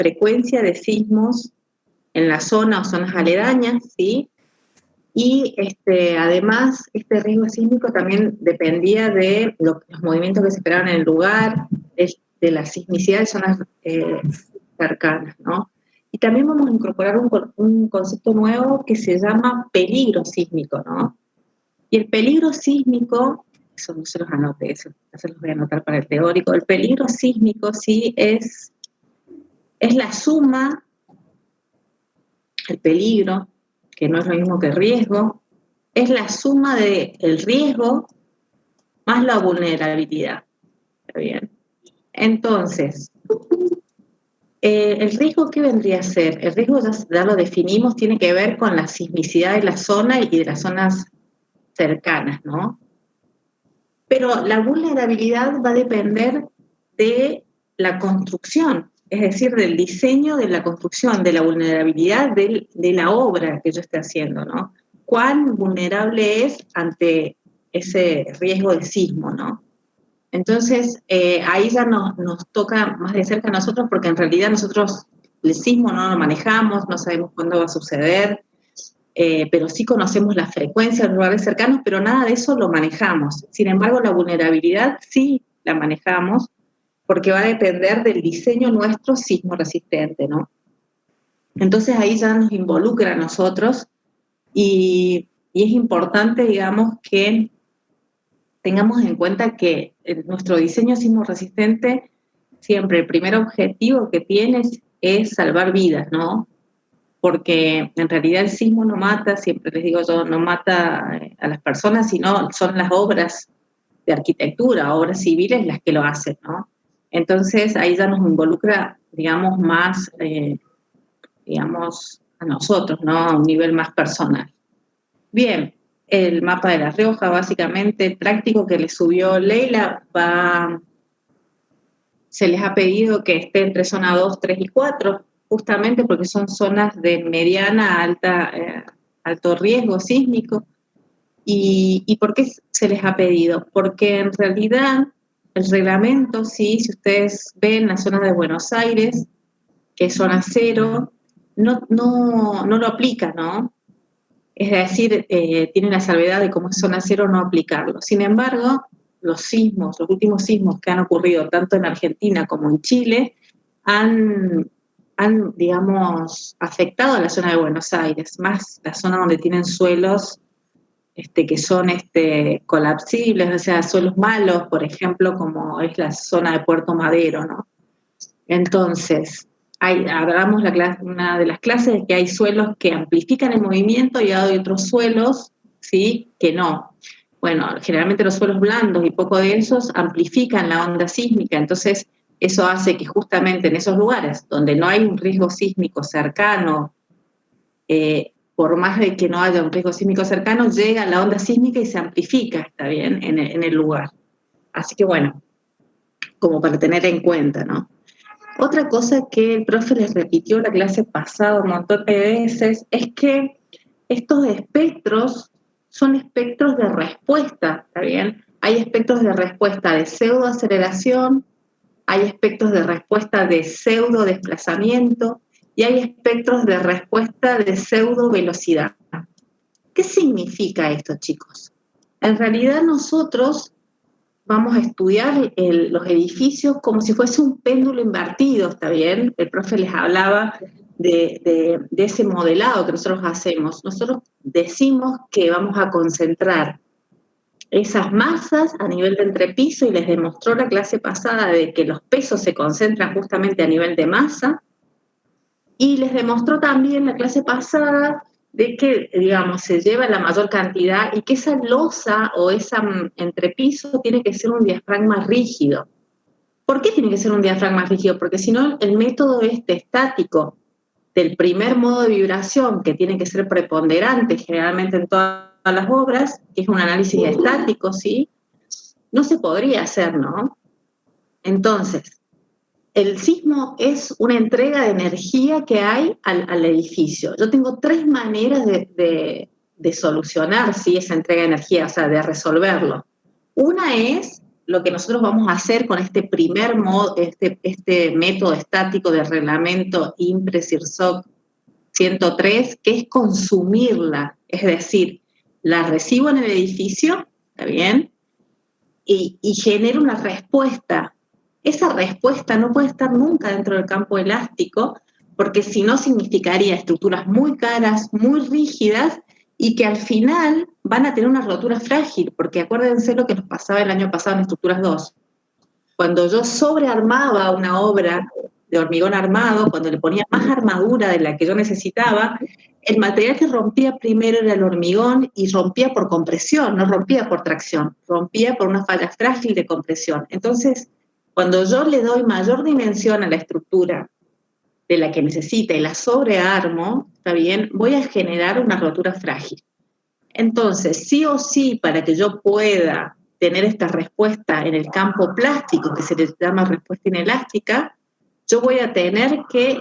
frecuencia de sismos en la zona o zonas aledañas, ¿sí? Y además, este riesgo sísmico también dependía de los movimientos que se esperaban en el lugar, de la sismicidad de zonas cercanas, ¿no? Y también vamos a incorporar un concepto nuevo que se llama peligro sísmico, ¿no? Y el peligro sísmico, eso no se los anote, eso se los voy a anotar para el teórico, el peligro sísmico sí es la suma, el peligro, que no es lo mismo que el riesgo, es la suma del riesgo más la vulnerabilidad. ¿Está bien? Entonces, ¿el riesgo qué vendría a ser? El riesgo ya lo definimos, tiene que ver con la sismicidad de la zona y de las zonas cercanas, ¿no? Pero la vulnerabilidad va a depender de la construcción, es decir, del diseño de la construcción, de la vulnerabilidad de la obra que yo esté haciendo, ¿no? Cuán vulnerable es ante ese riesgo de sismo, ¿no? Entonces, ahí ya nos toca más de cerca a nosotros, porque en realidad nosotros el sismo no lo manejamos, no sabemos cuándo va a suceder, pero sí conocemos la frecuencia en lugares cercanos, pero nada de eso lo manejamos. Sin embargo, la vulnerabilidad sí la manejamos, porque va a depender del diseño nuestro sismo resistente, ¿no? Entonces ahí ya nos involucra a nosotros y es importante, digamos, que tengamos en cuenta que nuestro diseño sismo resistente, siempre el primer objetivo que tiene es salvar vidas, ¿no? Porque en realidad el sismo no mata, siempre les digo yo, no mata a las personas, sino son las obras de arquitectura, obras civiles las que lo hacen, ¿no? Entonces ahí ya nos involucra, digamos, más, digamos, a nosotros, ¿no? A un nivel más personal. Bien, el mapa de La Rioja, básicamente, práctico que le subió Leila, se les ha pedido que esté entre zona 2, 3 y 4, justamente porque son zonas de mediana a alto riesgo sísmico. ¿Y por qué se les ha pedido? Porque en realidad el reglamento, sí, si ustedes ven la zona de Buenos Aires, que es zona 0, no lo aplica, ¿no? Es decir, tiene la salvedad de como es zona 0 no aplicarlo. Sin embargo, los últimos sismos que han ocurrido tanto en Argentina como en Chile, han digamos, afectado a la zona de Buenos Aires, más la zona donde tienen suelos que son colapsibles, o sea, suelos malos, por ejemplo, como es la zona de Puerto Madero, ¿no? Entonces, hablamos una de las clases de que hay suelos que amplifican el movimiento y hay otros suelos, ¿sí?, que no. Bueno, generalmente los suelos blandos y poco densos amplifican la onda sísmica, entonces eso hace que justamente en esos lugares donde no hay un riesgo sísmico cercano, por más de que no haya un riesgo sísmico cercano, llega la onda sísmica y se amplifica, ¿está bien?, en el lugar. Así que bueno, como para tener en cuenta, ¿no? Otra cosa que el profe les repitió la clase pasada un montón de veces es que estos espectros son espectros de respuesta, ¿está bien? Hay espectros de respuesta de pseudoaceleración, hay espectros de respuesta de pseudo-desplazamiento y hay espectros de respuesta de pseudo-velocidad. ¿Qué significa esto, chicos? En realidad nosotros vamos a estudiar los edificios como si fuese un péndulo invertido, ¿está bien? El profe les hablaba de ese modelado que nosotros hacemos. Nosotros decimos que vamos a concentrar esas masas a nivel de entrepiso y les demostró la clase pasada de que los pesos se concentran justamente a nivel de masa y les demostró también la clase pasada de que, digamos, se lleva la mayor cantidad y que esa losa o ese entrepiso tiene que ser un diafragma rígido. ¿Por qué tiene que ser un diafragma rígido? Porque si no, el método estático del primer modo de vibración, que tiene que ser preponderante generalmente en todas las obras, que es un análisis estático, ¿sí?, no se podría hacer, ¿no? Entonces, el sismo es una entrega de energía que hay al edificio. Yo tengo 3 maneras de solucionar, ¿sí?, esa entrega de energía, o sea, de resolverlo. Una es lo que nosotros vamos a hacer con este primer este método estático de reglamento IMPRE-SIRSOC 103, que es consumirla, es decir, la recibo en el edificio, ¿está bien? Y genero una respuesta. Esa respuesta no puede estar nunca dentro del campo elástico, porque si no significaría estructuras muy caras, muy rígidas, y que al final van a tener una rotura frágil, porque acuérdense lo que nos pasaba el año pasado en estructuras 2. Cuando yo sobrearmaba una obra de hormigón armado, cuando le ponía más armadura de la que yo necesitaba, el material que rompía primero era el hormigón y rompía por compresión, no rompía por tracción, rompía por una falla frágil de compresión. Entonces, cuando yo le doy mayor dimensión a la estructura de la que necesita y la sobrearmo, ¿está bien? Voy a generar una rotura frágil. Entonces, sí o sí, para que yo pueda tener esta respuesta en el campo plástico, que se le llama respuesta inelástica, yo voy a tener que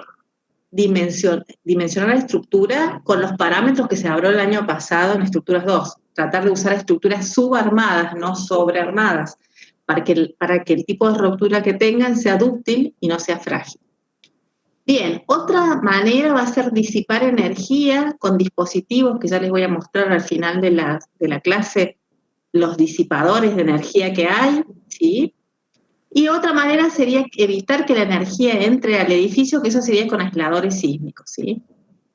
dimensionar la estructura con los parámetros que se habló el año pasado en estructuras 2. Tratar de usar estructuras subarmadas, no sobrearmadas, para que el tipo de ruptura que tengan sea dúctil y no sea frágil. Bien, otra manera va a ser disipar energía con dispositivos que ya les voy a mostrar al final de la clase, los disipadores de energía que hay, ¿sí? Y otra manera sería evitar que la energía entre al edificio, que eso sería con aisladores sísmicos, ¿sí?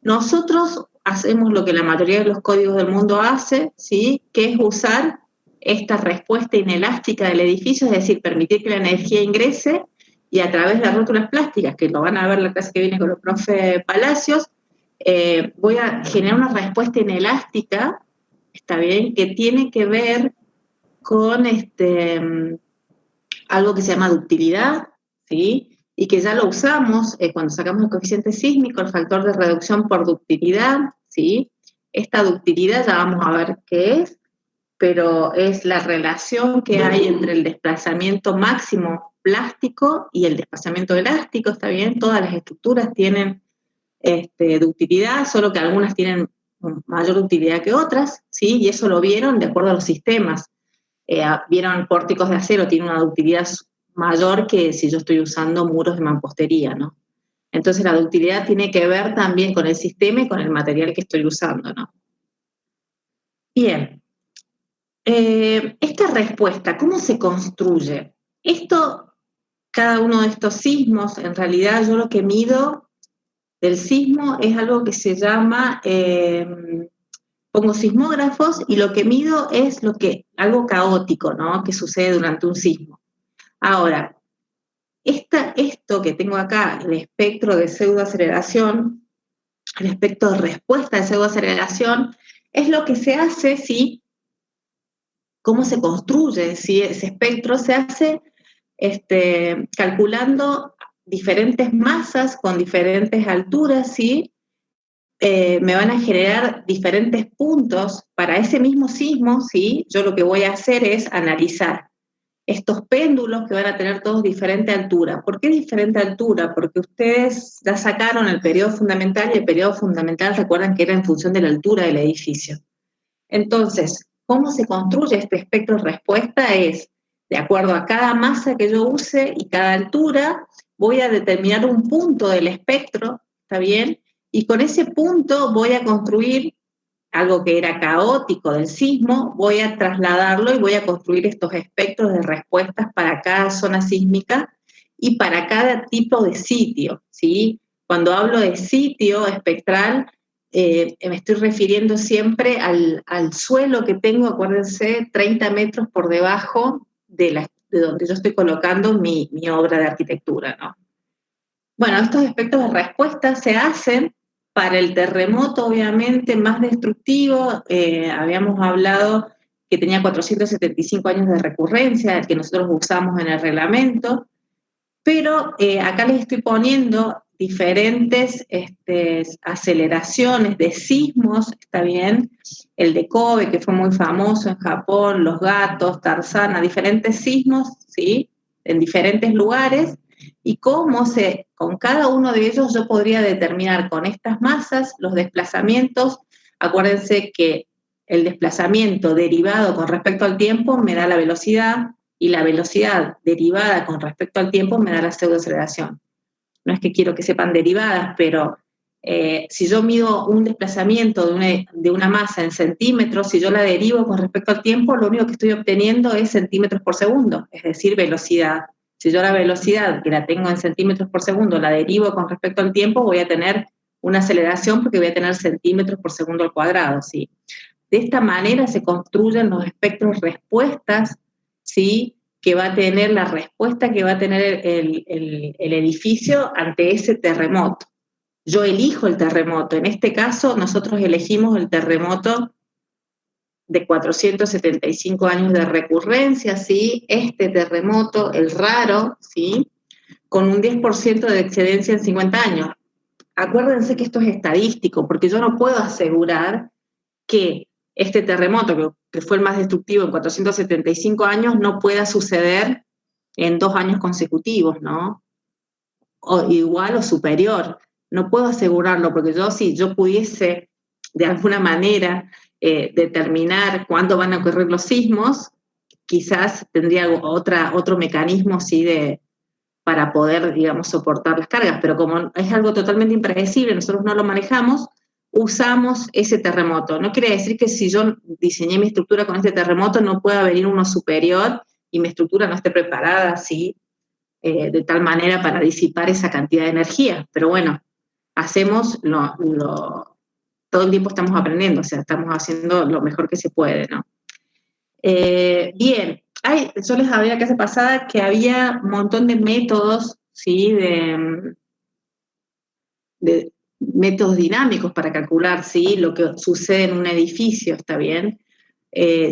Nosotros hacemos lo que la mayoría de los códigos del mundo hace, ¿sí? Que es usar esta respuesta inelástica del edificio, es decir, permitir que la energía ingrese y a través de las rótulas plásticas, que lo van a ver la clase que viene con el profe Palacios, voy a generar una respuesta inelástica, ¿está bien? Que tiene que ver con algo que se llama ductilidad, ¿sí? Y que ya lo usamos cuando sacamos el coeficiente sísmico, el factor de reducción por ductilidad, ¿sí? Esta ductilidad ya vamos a ver qué es, pero es la relación que hay entre el desplazamiento máximo plástico y el desplazamiento elástico, ¿está bien? Todas las estructuras tienen ductilidad, solo que algunas tienen mayor ductilidad que otras, ¿sí? Y eso lo vieron de acuerdo a los sistemas. Vieron pórticos de acero, tiene una ductilidad mayor que si yo estoy usando muros de mampostería, ¿no? Entonces la ductilidad tiene que ver también con el sistema y con el material que estoy usando, ¿no? Bien. Esta respuesta, ¿cómo se construye? Cada uno de estos sismos, en realidad yo lo que mido del sismo es algo que se llama, pongo sismógrafos y lo que mido es algo caótico, ¿no? Que sucede durante un sismo. Ahora, esto que tengo acá, el espectro de pseudoaceleración, el espectro de respuesta de pseudoaceleración, es lo que se hace si cómo se construye, si ese espectro se hace calculando diferentes masas con diferentes alturas, ¿sí? Me van a generar diferentes puntos para ese mismo sismo, ¿sí? Yo lo que voy a hacer es analizar estos péndulos que van a tener todos diferente altura. ¿Por qué diferente altura? Porque ustedes ya sacaron el periodo fundamental y el periodo fundamental recuerdan que era en función de la altura del edificio. Entonces, ¿cómo se construye este espectro de respuesta? Es, de acuerdo a cada masa que yo use y cada altura, voy a determinar un punto del espectro, ¿está bien? Y con ese punto voy a construir algo que era caótico del sismo, voy a trasladarlo y voy a construir estos espectros de respuestas para cada zona sísmica y para cada tipo de sitio, ¿sí? Cuando hablo de sitio espectral, me estoy refiriendo siempre al suelo que tengo, acuérdense, 30 metros por debajo de donde yo estoy colocando mi obra de arquitectura, ¿no? Bueno, estos espectros de respuesta se hacen para el terremoto, obviamente, más destructivo. Habíamos hablado que tenía 475 años de recurrencia, el que nosotros usamos en el reglamento, pero acá les estoy poniendo diferentes aceleraciones de sismos, ¿está bien? El de Kobe, que fue muy famoso en Japón, los gatos, Tarzana, diferentes sismos, ¿sí? En diferentes lugares, y con cada uno de ellos yo podría determinar con estas masas los desplazamientos. Acuérdense que el desplazamiento derivado con respecto al tiempo me da la velocidad, y la velocidad derivada con respecto al tiempo me da la pseudoaceleración. No es que quiero que sepan derivadas, pero si yo mido un desplazamiento de una masa en centímetros, si yo la derivo con respecto al tiempo, lo único que estoy obteniendo es centímetros por segundo, es decir, velocidad. Si yo la velocidad, que la tengo en centímetros por segundo, la derivo con respecto al tiempo, voy a tener una aceleración porque voy a tener centímetros por segundo al cuadrado, ¿sí? De esta manera se construyen los espectros respuestas, ¿sí? Que va a tener la respuesta que va a tener el edificio ante ese terremoto. Yo elijo el terremoto. En este caso, nosotros elegimos el terremoto de 475 años de recurrencia, ¿sí? Este terremoto, el raro, ¿sí? Con un 10% de excedencia en 50 años. Acuérdense que esto es estadístico, porque yo no puedo asegurar que este terremoto, que fue el más destructivo en 475 años, no pueda suceder en 2 años consecutivos, ¿no? O igual o superior. No puedo asegurarlo, porque si yo pudiese de alguna manera determinar cuándo van a ocurrir los sismos, quizás tendría otro mecanismo sí, para poder, digamos, soportar las cargas, pero como es algo totalmente impredecible, nosotros no lo manejamos, usamos ese terremoto. No quiere decir que si yo diseñé mi estructura con este terremoto no pueda venir uno superior y mi estructura no esté preparada así, de tal manera para disipar esa cantidad de energía. Pero bueno, hacemos todo el tiempo estamos aprendiendo, o sea, estamos haciendo lo mejor que se puede, ¿no? Bien, yo les hablé la clase pasada que había un montón de métodos, ¿sí? De métodos dinámicos para calcular, ¿sí? Lo que sucede en un edificio, ¿está bien?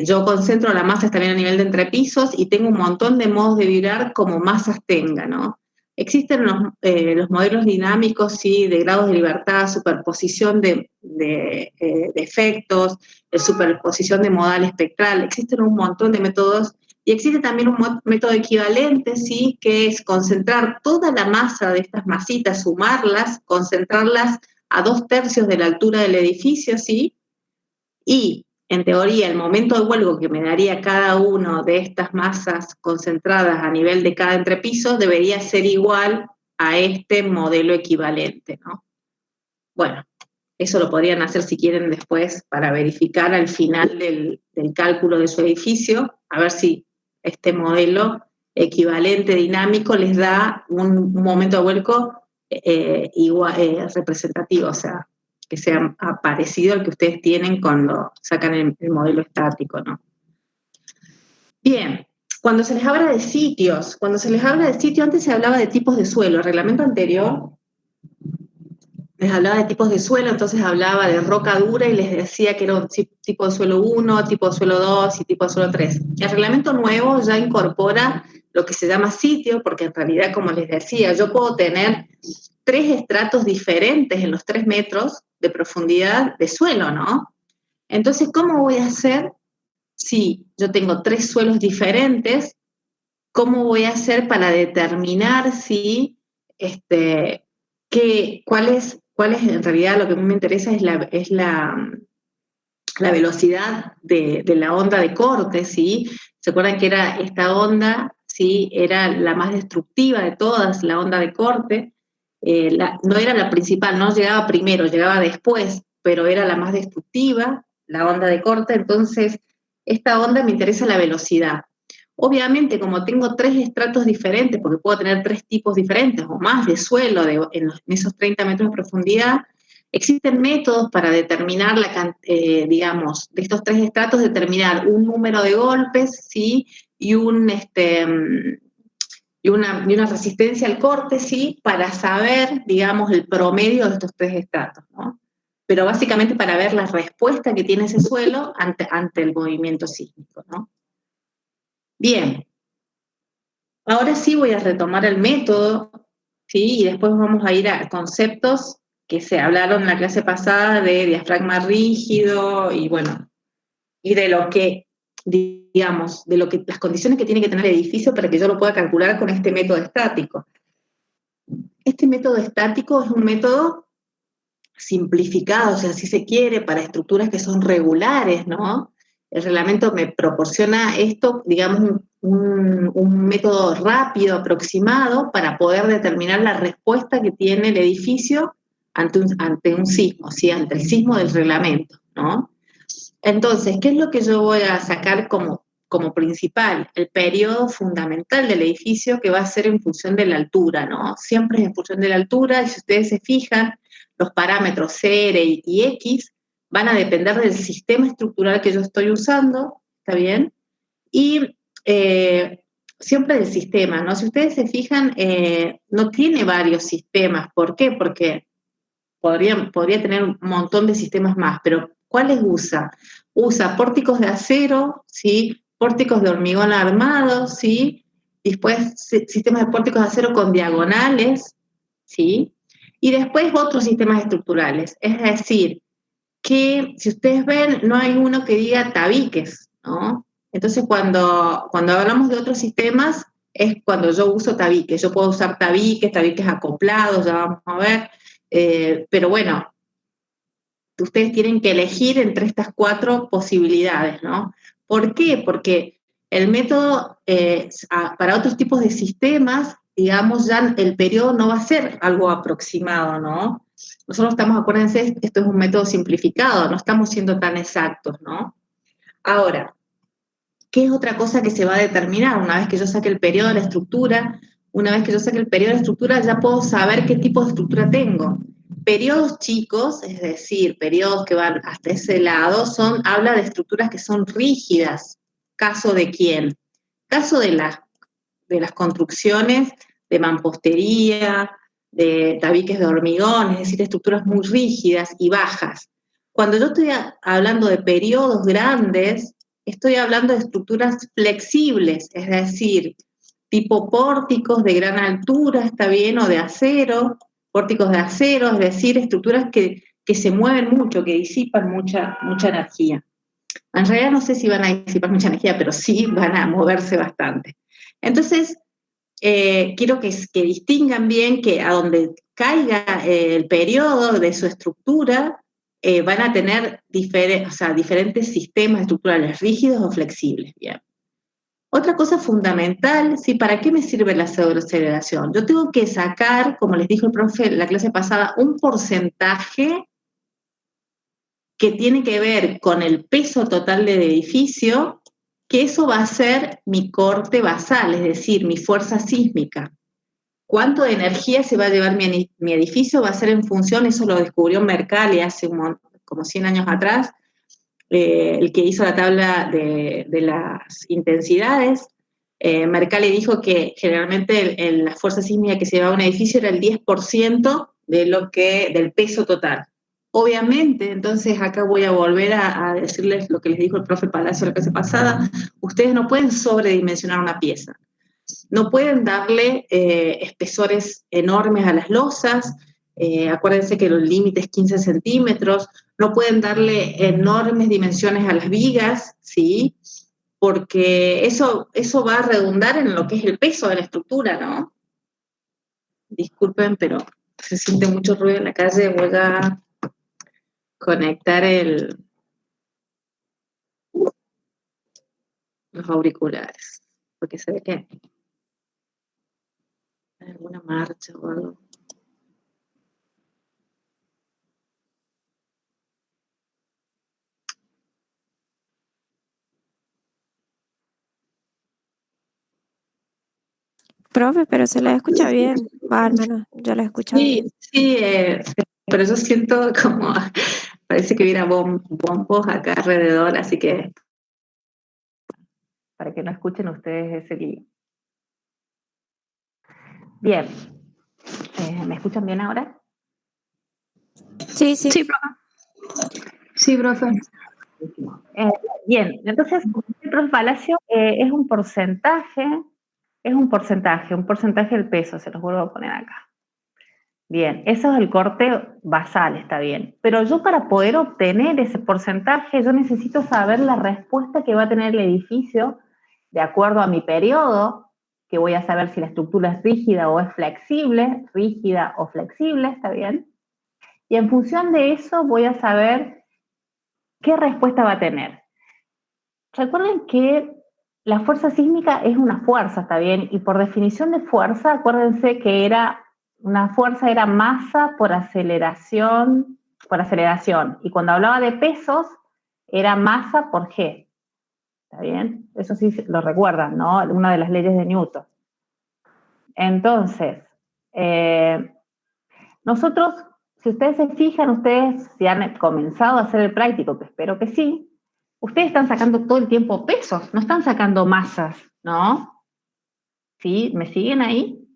Yo concentro la masa también a nivel de entrepisos y tengo un montón de modos de vibrar como masas tenga, ¿no? Existen los modelos dinámicos, sí, de grados de libertad, superposición de efectos, superposición de modal espectral, existen un montón de métodos y existe también un método equivalente, sí, que es concentrar toda la masa de estas masitas, sumarlas, concentrarlas a 2/3 de la altura del edificio, sí, y en teoría el momento de vuelco que me daría cada uno de estas masas concentradas a nivel de cada entrepiso debería ser igual a este modelo equivalente, ¿no? Bueno, eso lo podrían hacer si quieren después para verificar al final del cálculo de su edificio, a ver si este modelo equivalente dinámico les da un momento de vuelco igual, representativo, o sea, que sea parecido al que ustedes tienen cuando sacan el modelo estático, ¿no? Bien, cuando se les habla de sitios, antes se hablaba de tipos de suelo, el reglamento anterior les hablaba de tipos de suelo, entonces hablaba de roca dura y les decía que era un tipo de suelo 1, tipo de suelo 2 y tipo de suelo 3. El reglamento nuevo ya incorpora lo que se llama sitio, porque en realidad, como les decía, yo puedo tener 3 estratos diferentes en los 3 metros de profundidad de suelo, ¿no? Entonces, ¿cómo voy a hacer si yo tengo 3 suelos diferentes? ¿Cómo voy a hacer para determinar si, cuál es en realidad lo que a mí me interesa es la velocidad de la onda de corte, ¿sí? ¿Se acuerdan que era esta onda, ¿sí? Era la más destructiva de todas, la onda de corte. No era la principal, no llegaba primero, llegaba después, pero era la más destructiva, la onda de corte. Entonces, esta onda me interesa la velocidad. Obviamente, como tengo 3 estratos diferentes, porque puedo tener 3 tipos diferentes o más de suelo en esos 30 metros de profundidad, existen métodos para determinar, digamos, de estos 3 estratos, determinar un número de golpes, ¿sí? Y una resistencia al corte, ¿sí? Para saber, digamos, el promedio de estos 3 estratos, ¿no? Pero básicamente para ver la respuesta que tiene ese suelo ante el movimiento sísmico, ¿no? Bien, ahora sí voy a retomar el método, ¿sí? Y después vamos a ir a conceptos que se hablaron en la clase pasada de diafragma rígido y bueno, y de lo que, digamos, las condiciones que tiene que tener el edificio para que yo lo pueda calcular con este método estático. Este método estático es un método simplificado, o sea, si se quiere, para estructuras que son regulares, ¿no? el reglamento me proporciona esto, digamos, un método rápido, aproximado, para poder determinar la respuesta que tiene el edificio ante un sismo, ¿sí? Ante el sismo del reglamento, ¿no? Entonces, ¿qué es lo que yo voy a sacar como principal? El periodo fundamental del edificio, que va a ser en función de la altura, ¿no? Siempre es en función de la altura, y si ustedes se fijan, los parámetros CR y X van a depender del sistema estructural que yo estoy usando, ¿está bien? Y siempre del sistema, ¿no? Si ustedes se fijan, no tiene varios sistemas. ¿Por qué? Porque podría tener un montón de sistemas más, pero ¿cuáles usa? Usa pórticos de acero, ¿sí? Pórticos de hormigón armado, ¿sí? Después sistemas de pórticos de acero con diagonales, ¿sí? Y después otros sistemas estructurales. Es decir, que si ustedes ven, no hay uno que diga tabiques, ¿no? Entonces, cuando hablamos de otros sistemas, es cuando yo uso tabiques. Yo puedo usar tabiques acoplados, ya vamos a ver, pero bueno, ustedes tienen que elegir entre estas 4 posibilidades, ¿no? ¿Por qué? Porque el método, para otros tipos de sistemas, digamos, ya el periodo no va a ser algo aproximado, ¿no? Nosotros estamos, acuérdense, esto es un método simplificado, no estamos siendo tan exactos, ¿no? Ahora, ¿qué es otra cosa que se va a determinar? Una vez que yo saque el periodo de la estructura, una vez que yo saque el periodo de la estructura, ya puedo saber qué tipo de estructura tengo. Periodos chicos, es decir, periodos que van hasta ese lado, habla de estructuras que son rígidas. ¿Caso de quién? Caso de las construcciones de mampostería, de tabiques de hormigón, es decir, estructuras muy rígidas y bajas. Cuando yo estoy hablando de periodos grandes, estoy hablando de estructuras flexibles, es decir, tipo pórticos de gran altura, está bien, o de acero, pórticos de acero, es decir, estructuras que se mueven mucho, que disipan mucha energía. En realidad no sé si van a disipar mucha energía, pero sí van a moverse bastante. Entonces, quiero que distingan bien que a donde caiga el periodo de su estructura, van a tener diferentes sistemas estructurales, rígidos o flexibles. Bien. Otra cosa fundamental, ¿sí? ¿Para qué me sirve la pseudoaceleración? Yo tengo que sacar, como les dijo el profe en la clase pasada, un porcentaje que tiene que ver con el peso total del edificio, que eso va a ser mi corte basal, es decir, mi fuerza sísmica. ¿Cuánto de energía se va a llevar mi edificio? Va a ser en función, eso lo descubrió Mercalli hace como 100 años atrás, el que hizo la tabla de las intensidades. Mercalli dijo que generalmente la fuerza sísmica que se llevaba a un edificio era el 10% del peso total. Obviamente, entonces acá voy a volver a decirles lo que les dijo el profe Palacio la clase pasada, ustedes no pueden sobredimensionar una pieza. No pueden darle espesores enormes a las losas, acuérdense que el límite es 15 centímetros, no pueden darle enormes dimensiones a las vigas, ¿sí? Porque eso va a redundar en lo que es el peso de la estructura, ¿no? Disculpen, pero se siente mucho ruido en la calle, voy a conectar los auriculares, porque se ve que hay alguna marcha o algo. Profe, pero se la escucha bien. Va, al menos yo la escucho bien. Sí, pero yo siento como, parece que hubiera bombos acá alrededor, así que para que no escuchen ustedes ese lío. Bien, ¿me escuchan bien ahora? Sí, sí. Sí, profe. Sí, profe. Bien, entonces, el profe Palacio es un porcentaje del peso, se los vuelvo a poner acá. Bien, eso es el corte basal, está bien. Pero yo para poder obtener ese porcentaje, yo necesito saber la respuesta que va a tener el edificio de acuerdo a mi periodo, que voy a saber si la estructura es rígida o es flexible, ¿está bien? Y en función de eso voy a saber qué respuesta va a tener. recuerden que la fuerza sísmica es una fuerza, ¿está bien? Y por definición de fuerza, acuérdense que una fuerza era masa por aceleración. Y cuando hablaba de pesos, era masa por G. ¿Está bien? Eso sí lo recuerdan, ¿no? Una de las leyes de Newton. Entonces, nosotros, si ustedes se fijan, ustedes si han comenzado a hacer el práctico, que espero que sí, ustedes están sacando todo el tiempo pesos, no están sacando masas, ¿no? ¿Sí? ¿Me siguen ahí?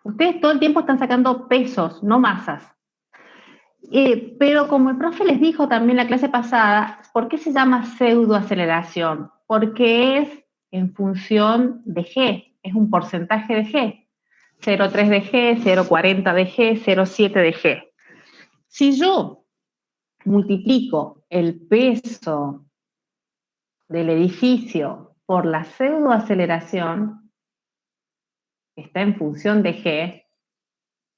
Ustedes todo el tiempo están sacando pesos, no masas. Pero como el profe les dijo también en la clase pasada, ¿por qué se llama pseudoaceleración? Porque es en función de G, es un porcentaje de G. 0,3 de G, 0,40 de G, 0,7 de G. Si yo multiplico el peso del edificio por la pseudoaceleración, que está en función de G,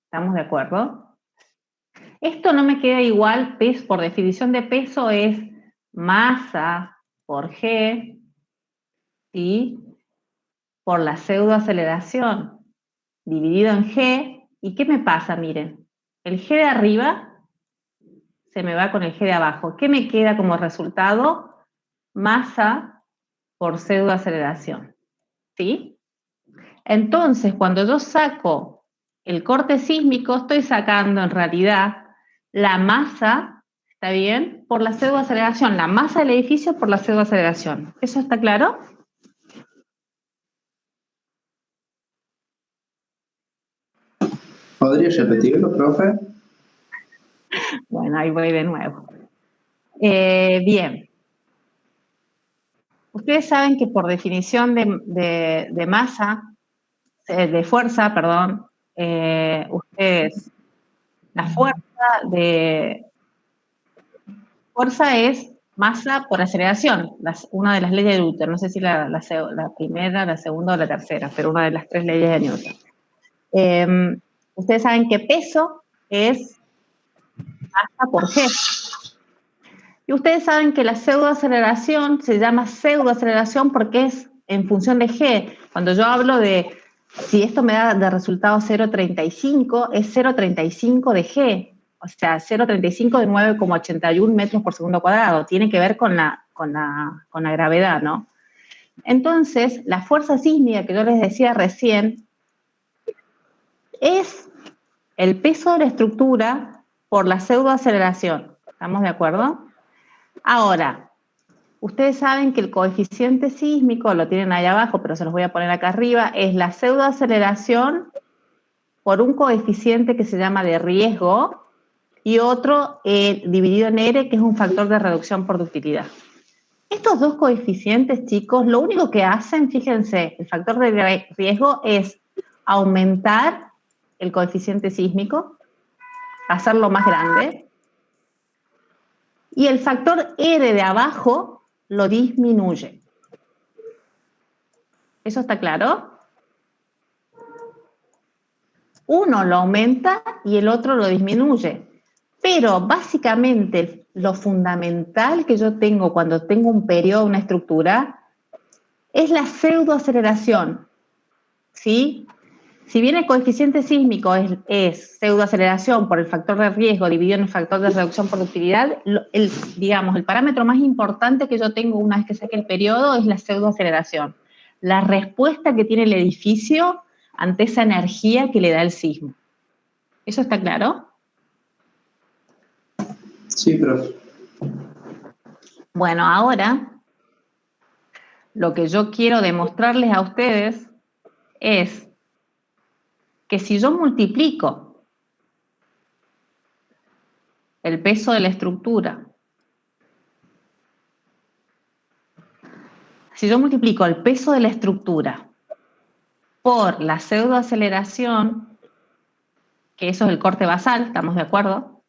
¿estamos de acuerdo? Esto no me queda igual, por definición de peso es masa por G, ¿sí? Por la pseudoaceleración dividido en G. ¿Y qué me pasa? Miren, el G de arriba se me va con el G de abajo. ¿Qué me queda como resultado? Masa por pseudoaceleración, ¿sí? Entonces, cuando yo saco el corte sísmico, estoy sacando en realidad la masa, ¿está bien? Por la pseudoaceleración, la masa del edificio por la pseudoaceleración. ¿Eso está claro? ¿Podrías repetirlo, profe? Bueno, ahí voy de nuevo. Bien. Ustedes saben que por definición de masa, de fuerza, perdón, ustedes, la fuerza es masa por aceleración, una de las leyes de Newton, no sé si la primera, la segunda o la tercera, pero una de las 3 leyes de Newton. Ustedes saben que peso es masa por G. Y ustedes saben que la pseudoaceleración se llama pseudoaceleración porque es en función de G. Cuando yo hablo de si esto me da de resultado 0,35, es 0,35 de G. O sea, 0,35 de 9,81 metros por segundo cuadrado. Tiene que ver con la gravedad, ¿no? Entonces, la fuerza sísmica que yo les decía recién es el peso de la estructura por la pseudoaceleración. ¿Estamos de acuerdo? Ahora, ustedes saben que el coeficiente sísmico, lo tienen ahí abajo, pero se los voy a poner acá arriba, es la pseudoaceleración por un coeficiente que se llama de riesgo y otro dividido en R, que es un factor de reducción por ductilidad. Estos dos coeficientes, chicos, lo único que hacen, fíjense, el factor de riesgo es aumentar el coeficiente sísmico, hacerlo más grande, y el factor R de abajo lo disminuye. ¿Eso está claro? Uno lo aumenta y el otro lo disminuye. Pero básicamente lo fundamental que yo tengo cuando tengo un periodo, una estructura, es la pseudoaceleración. ¿Sí? Si bien el coeficiente sísmico es pseudoaceleración por el factor de riesgo dividido en el factor de reducción por ductilidad, digamos, el parámetro más importante que yo tengo una vez que saque el periodo es la pseudoaceleración. La respuesta que tiene el edificio ante esa energía que le da el sismo. ¿Eso está claro? Sí, profe. Bueno, ahora lo que yo quiero demostrarles a ustedes es que si yo multiplico el peso de la estructura, si yo multiplico el peso de la estructura por la pseudoaceleración, que eso es el corte basal, ¿estamos de acuerdo?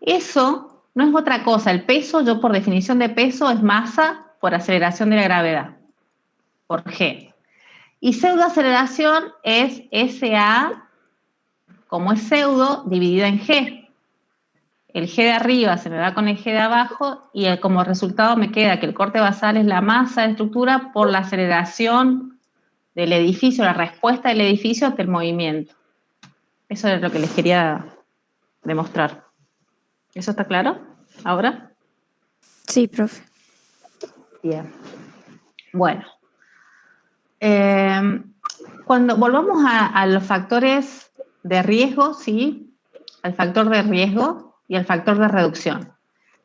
Eso no es otra cosa. El peso, yo por definición de peso, es masa por aceleración de la gravedad, por G. Y pseudoaceleración es SA, como es pseudo, dividida en G. el G de arriba se me va con el G de abajo y como resultado me queda que el corte basal es la masa de estructura por la aceleración del edificio, la respuesta del edificio ante el movimiento. Eso es lo que les quería demostrar. ¿Eso está claro ahora? Sí, profe. Bien. Bueno. Cuando volvamos a los factores de riesgo, ¿sí? Al factor de riesgo y al factor de reducción.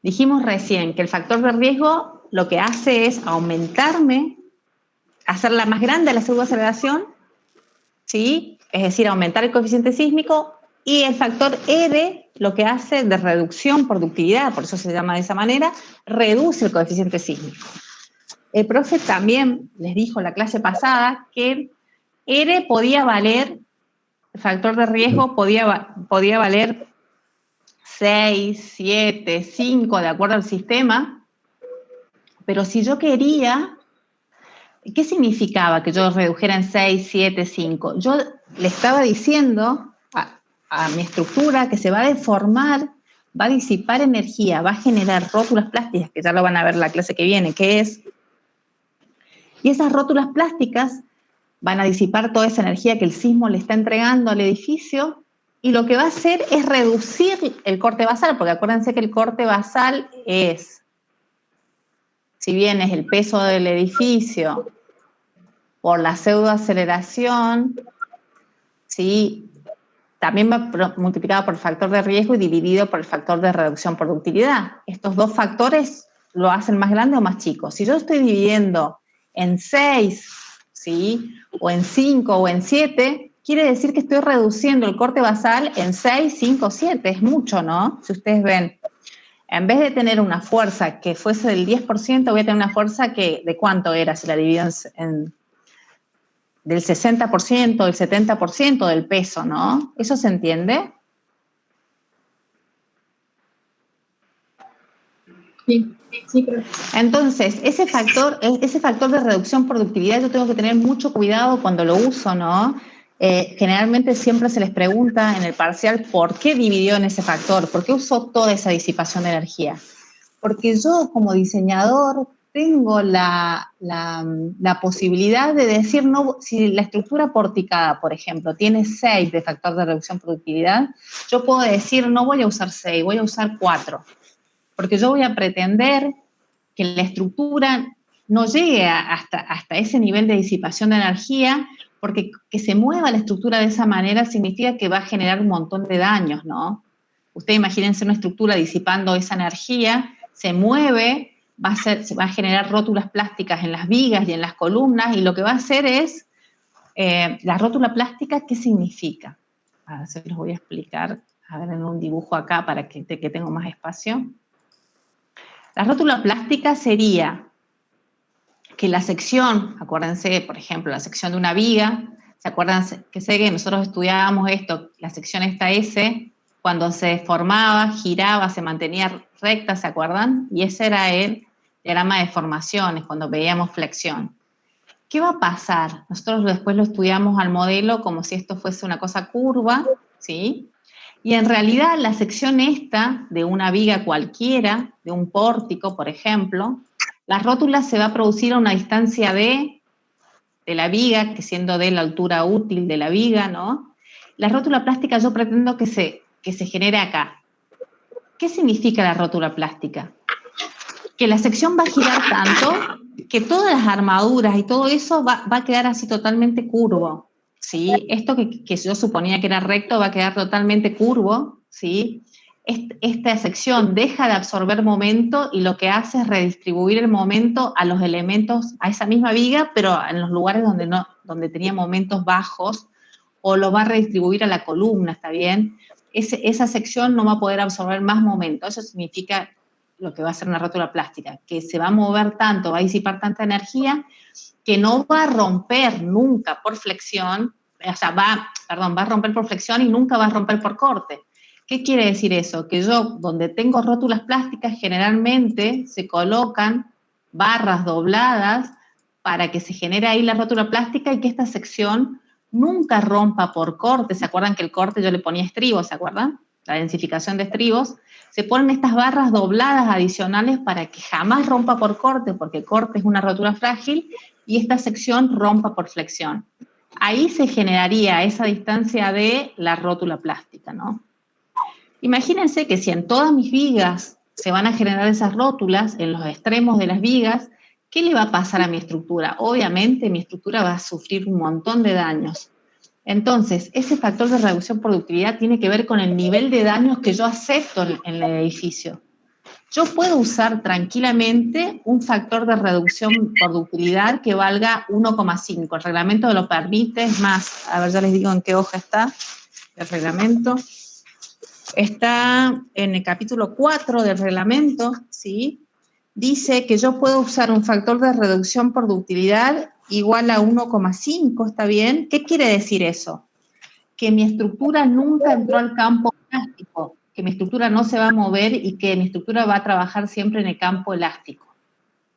Dijimos recién que el factor de riesgo lo que hace es aumentarme, hacerla más grande la pseudoaceleración, ¿sí? Es decir, aumentar el coeficiente sísmico, y el factor R lo que hace de reducción por ductilidad, por eso se llama de esa manera, reduce el coeficiente sísmico. El profe también les dijo en la clase pasada que R podía valer, el factor de riesgo podía valer 6, 7, 5, de acuerdo al sistema, pero si yo quería, ¿qué significaba que yo redujera en 6, 7, 5? Yo le estaba diciendo a mi estructura que se va a deformar, va a disipar energía, va a generar rótulas plásticas, que ya lo van a ver en la clase que viene, que es, y esas rótulas plásticas van a disipar toda esa energía que el sismo le está entregando al edificio, y lo que va a hacer es reducir el corte basal, porque acuérdense que el corte basal es, si bien es el peso del edificio por la pseudoaceleración, ¿sí? También va multiplicado por el factor de riesgo y dividido por el factor de reducción por ductilidad. Estos dos factores lo hacen más grande o más chico. Si yo estoy dividiendo en 6, ¿sí? O en 5 o en 7, quiere decir que estoy reduciendo el corte basal en 6, 5, 7. Es mucho, ¿no? Si ustedes ven, en vez de tener una fuerza que fuese del 10%, voy a tener una fuerza que, ¿de cuánto era si la divido del 60%, del 70% del peso, ¿no? ¿Eso se entiende? Sí, sí, creo. Entonces, ese factor de reducción por ductilidad yo tengo que tener mucho cuidado cuando lo uso, ¿no? Generalmente siempre se les pregunta en el parcial ¿por qué dividió en ese factor? ¿Por qué usó toda esa disipación de energía? Porque yo como diseñador tengo la posibilidad de decir, no, si la estructura porticada, por ejemplo, tiene 6 de factor de reducción productividad, yo puedo decir, no voy a usar 6, voy a usar 4, porque yo voy a pretender que la estructura no llegue hasta ese nivel de disipación de energía, porque que se mueva la estructura de esa manera significa que va a generar un montón de daños, ¿no? Ustedes imagínense una estructura disipando esa energía, se mueve, va a generar rótulas plásticas en las vigas y en las columnas, y lo que va a hacer es, la rótula plástica, ¿qué significa? A ver si les voy a explicar, a ver en un dibujo acá para que tengo más espacio. La rótula plástica sería que la sección, acuérdense, por ejemplo, la sección de una viga, ¿se acuerdan que sé que nosotros estudiábamos esto, la sección esta S, cuando se deformaba, giraba, se mantenía recta, ¿se acuerdan? Y ese era el diagrama de deformaciones, cuando veíamos flexión. ¿Qué va a pasar? Nosotros después lo estudiamos al modelo como si esto fuese una cosa curva, ¿sí? Y en realidad la sección esta, de una viga cualquiera, de un pórtico, por ejemplo, la rótula se va a producir a una distancia D de la viga, que siendo D la altura útil de la viga, ¿no? La rótula plástica yo pretendo que se genere acá. ¿Qué significa la rótula plástica? Que la sección va a girar tanto que todas las armaduras y todo eso va a quedar así totalmente curvo, ¿sí? Esto que yo suponía que era recto va a quedar totalmente curvo, ¿sí? Esta sección deja de absorber momento y lo que hace es redistribuir el momento a los elementos, a esa misma viga, pero en los lugares donde tenía momentos bajos, o lo va a redistribuir a la columna, ¿está bien? Esa sección no va a poder absorber más momento. Eso significa lo que va a ser una rótula plástica, que se va a mover tanto, va a disipar tanta energía, que no va a romper nunca por flexión, o sea, va a romper por flexión y nunca va a romper por corte. ¿Qué quiere decir eso? Que yo, donde tengo rótulas plásticas, generalmente se colocan barras dobladas para que se genere ahí la rótula plástica y que esta sección nunca rompa por corte. ¿Se acuerdan que el corte yo le ponía estribos, ¿se acuerdan? la densificación de estribos, se ponen estas barras dobladas adicionales para que jamás rompa por corte, porque corte es una rotura frágil, y esta sección rompa por flexión. Ahí se generaría esa distancia de la rótula plástica, ¿no? Imagínense que si en todas mis vigas se van a generar esas rótulas, en los extremos de las vigas, ¿qué le va a pasar a mi estructura? Obviamente mi estructura va a sufrir un montón de daños. Entonces, ese factor de reducción por ductilidad tiene que ver con el nivel de daños que yo acepto en el edificio. Yo puedo usar tranquilamente un factor de reducción por ductilidad que valga 1,5. El reglamento lo permite, es más, a ver, ya les digo en qué hoja está el reglamento. Está en el capítulo 4 del reglamento, ¿sí? Dice que yo puedo usar un factor de reducción por ductilidad igual a 1,5, ¿está bien? ¿Qué quiere decir eso? Que mi estructura nunca entró al campo plástico, que mi estructura no se va a mover y que mi estructura va a trabajar siempre en el campo elástico.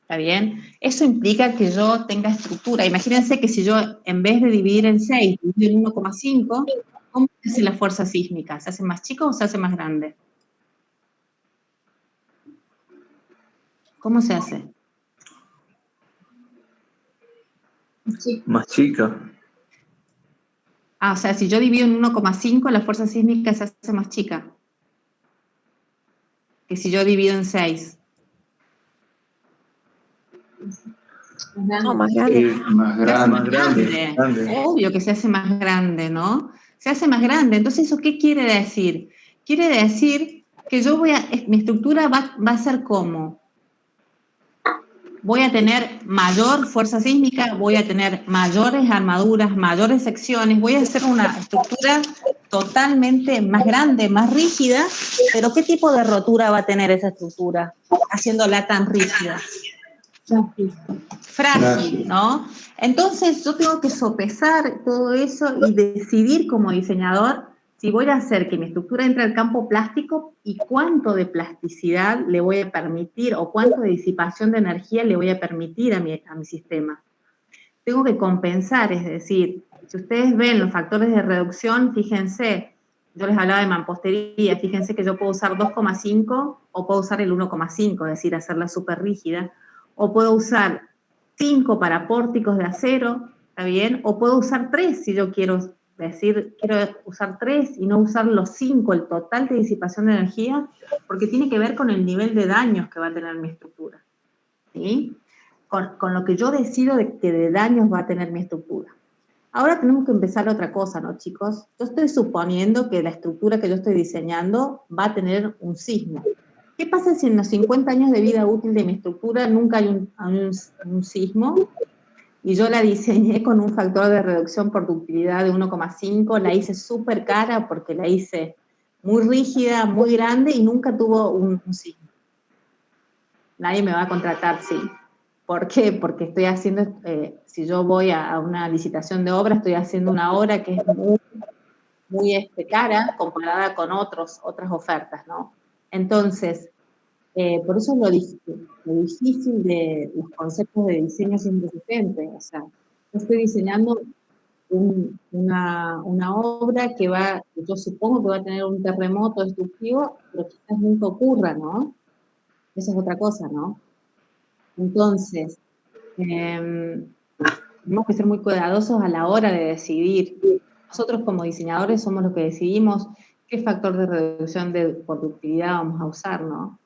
¿Está bien? Eso implica que yo tenga estructura. Imagínense que si yo, en vez de dividir en 6, divido en 1,5, ¿cómo se hace la fuerza sísmica? ¿Se hace más chica o se hace más grande? ¿Cómo se hace? Más chica. Ah, o sea, si yo divido en 1,5, la fuerza sísmica se hace más chica que si yo divido en 6. No, más grande. Más grande. Grande. Obvio que se hace más grande, ¿no? Se hace más grande. Entonces, ¿eso qué quiere decir? Quiere decir que yo mi estructura va a ser como, voy a tener mayor fuerza sísmica, voy a tener mayores armaduras, mayores secciones, voy a hacer una estructura totalmente más grande, más rígida, pero ¿qué tipo de rotura va a tener esa estructura haciéndola tan rígida? Frágil, ¿no? Entonces yo tengo que sopesar todo eso y decidir como diseñador si voy a hacer que mi estructura entre al campo plástico y cuánto de plasticidad le voy a permitir o cuánto de disipación de energía le voy a permitir a mi sistema. Tengo que compensar, es decir, si ustedes ven los factores de reducción, fíjense, yo les hablaba de mampostería, fíjense que yo puedo usar 2,5 o puedo usar el 1,5, es decir, hacerla súper rígida, o puedo usar 5 para pórticos de acero, ¿está bien? O puedo usar 3 si yo quiero usar 3 y no usar los 5, el total de disipación de energía, porque tiene que ver con el nivel de daños que va a tener mi estructura, ¿sí? Con lo que yo decido que de daños va a tener mi estructura. Ahora tenemos que empezar otra cosa, ¿no, chicos? Yo estoy suponiendo que la estructura que yo estoy diseñando va a tener un sismo. ¿Qué pasa si en los 50 años de vida útil de mi estructura nunca hay un sismo? Y yo la diseñé con un factor de reducción por ductilidad de 1,5, la hice súper cara porque la hice muy rígida, muy grande y nunca tuvo un sismo. Nadie me va a contratar, sí. ¿Por qué? Porque estoy haciendo, si yo voy a una licitación de obra, estoy haciendo una obra que es muy cara comparada con otras ofertas, ¿no? Entonces, por eso lo difícil de los conceptos de diseño siempre existente. O sea, yo estoy diseñando una obra que yo supongo que va a tener un terremoto destructivo, pero quizás nunca ocurra, ¿no? Esa es otra cosa, ¿no? Entonces, tenemos que ser muy cuidadosos a la hora de decidir. Nosotros como diseñadores somos los que decidimos qué factor de reducción de productividad vamos a usar, ¿no?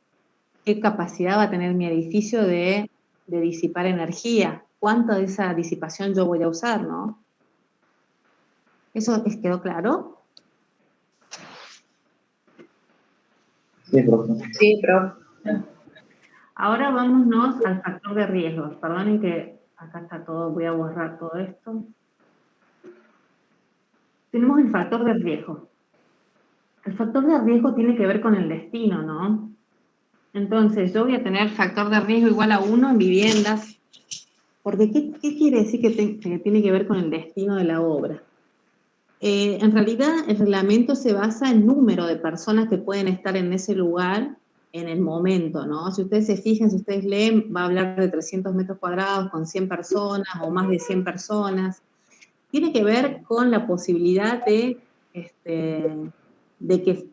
¿Qué capacidad va a tener mi edificio de disipar energía? ¿Cuánto de esa disipación yo voy a usar, no? ¿Eso quedó claro? Sí, profe. Sí, profe. Ahora vámonos al factor de riesgo. Perdonen que acá está todo, voy a borrar todo esto. Tenemos el factor de riesgo. El factor de riesgo tiene que ver con el destino, ¿no? Entonces, yo voy a tener factor de riesgo igual a 1 en viviendas, porque ¿qué quiere decir que tiene que ver con el destino de la obra? En realidad, el reglamento se basa en número de personas que pueden estar en ese lugar en el momento, ¿no? Si ustedes se fijan, si ustedes leen, va a hablar de 300 metros cuadrados con 100 personas o más de 100 personas. Tiene que ver con la posibilidad de que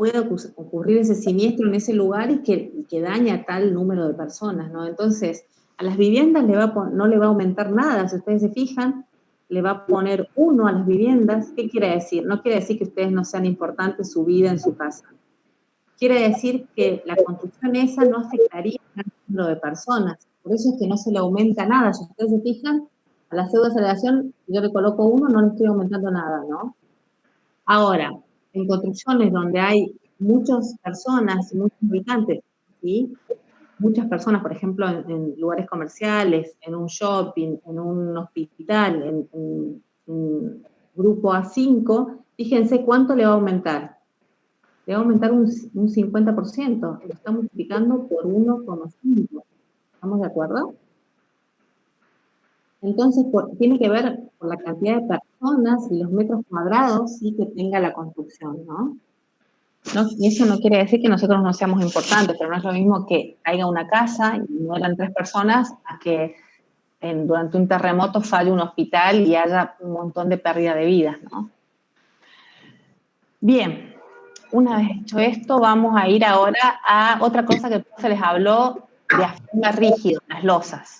pueda ocurrir ese siniestro en ese lugar y que dañe a tal número de personas, ¿no? Entonces, a las viviendas no le va a aumentar nada, si ustedes se fijan, le va a poner 1 a las viviendas. ¿Qué quiere decir? No quiere decir que ustedes no sean importantes su vida en su casa. Quiere decir que la construcción esa no afectaría al número de personas. Por eso es que no se le aumenta nada. Si ustedes se fijan, a la pseudo-aceleración, yo le coloco 1, no le estoy aumentando nada, ¿no? Ahora, en construcciones donde hay muchas personas, muchos habitantes, ¿sí? Muchas personas, por ejemplo, en lugares comerciales, en un shopping, en un hospital, en grupo A5, fíjense cuánto le va a aumentar. Le va a aumentar un 50%, lo está multiplicando por 1,5. ¿Estamos de acuerdo? Entonces, tiene que ver con la cantidad de personas y los metros cuadrados sí que tenga la construcción, ¿no? Y eso no quiere decir que nosotros no seamos importantes, pero no es lo mismo que haya una casa y mueran 3 personas a que durante un terremoto falle un hospital y haya un montón de pérdida de vidas, ¿no? Bien, una vez hecho esto, vamos a ir ahora a otra cosa que se les habló de diafragma rígido, las losas.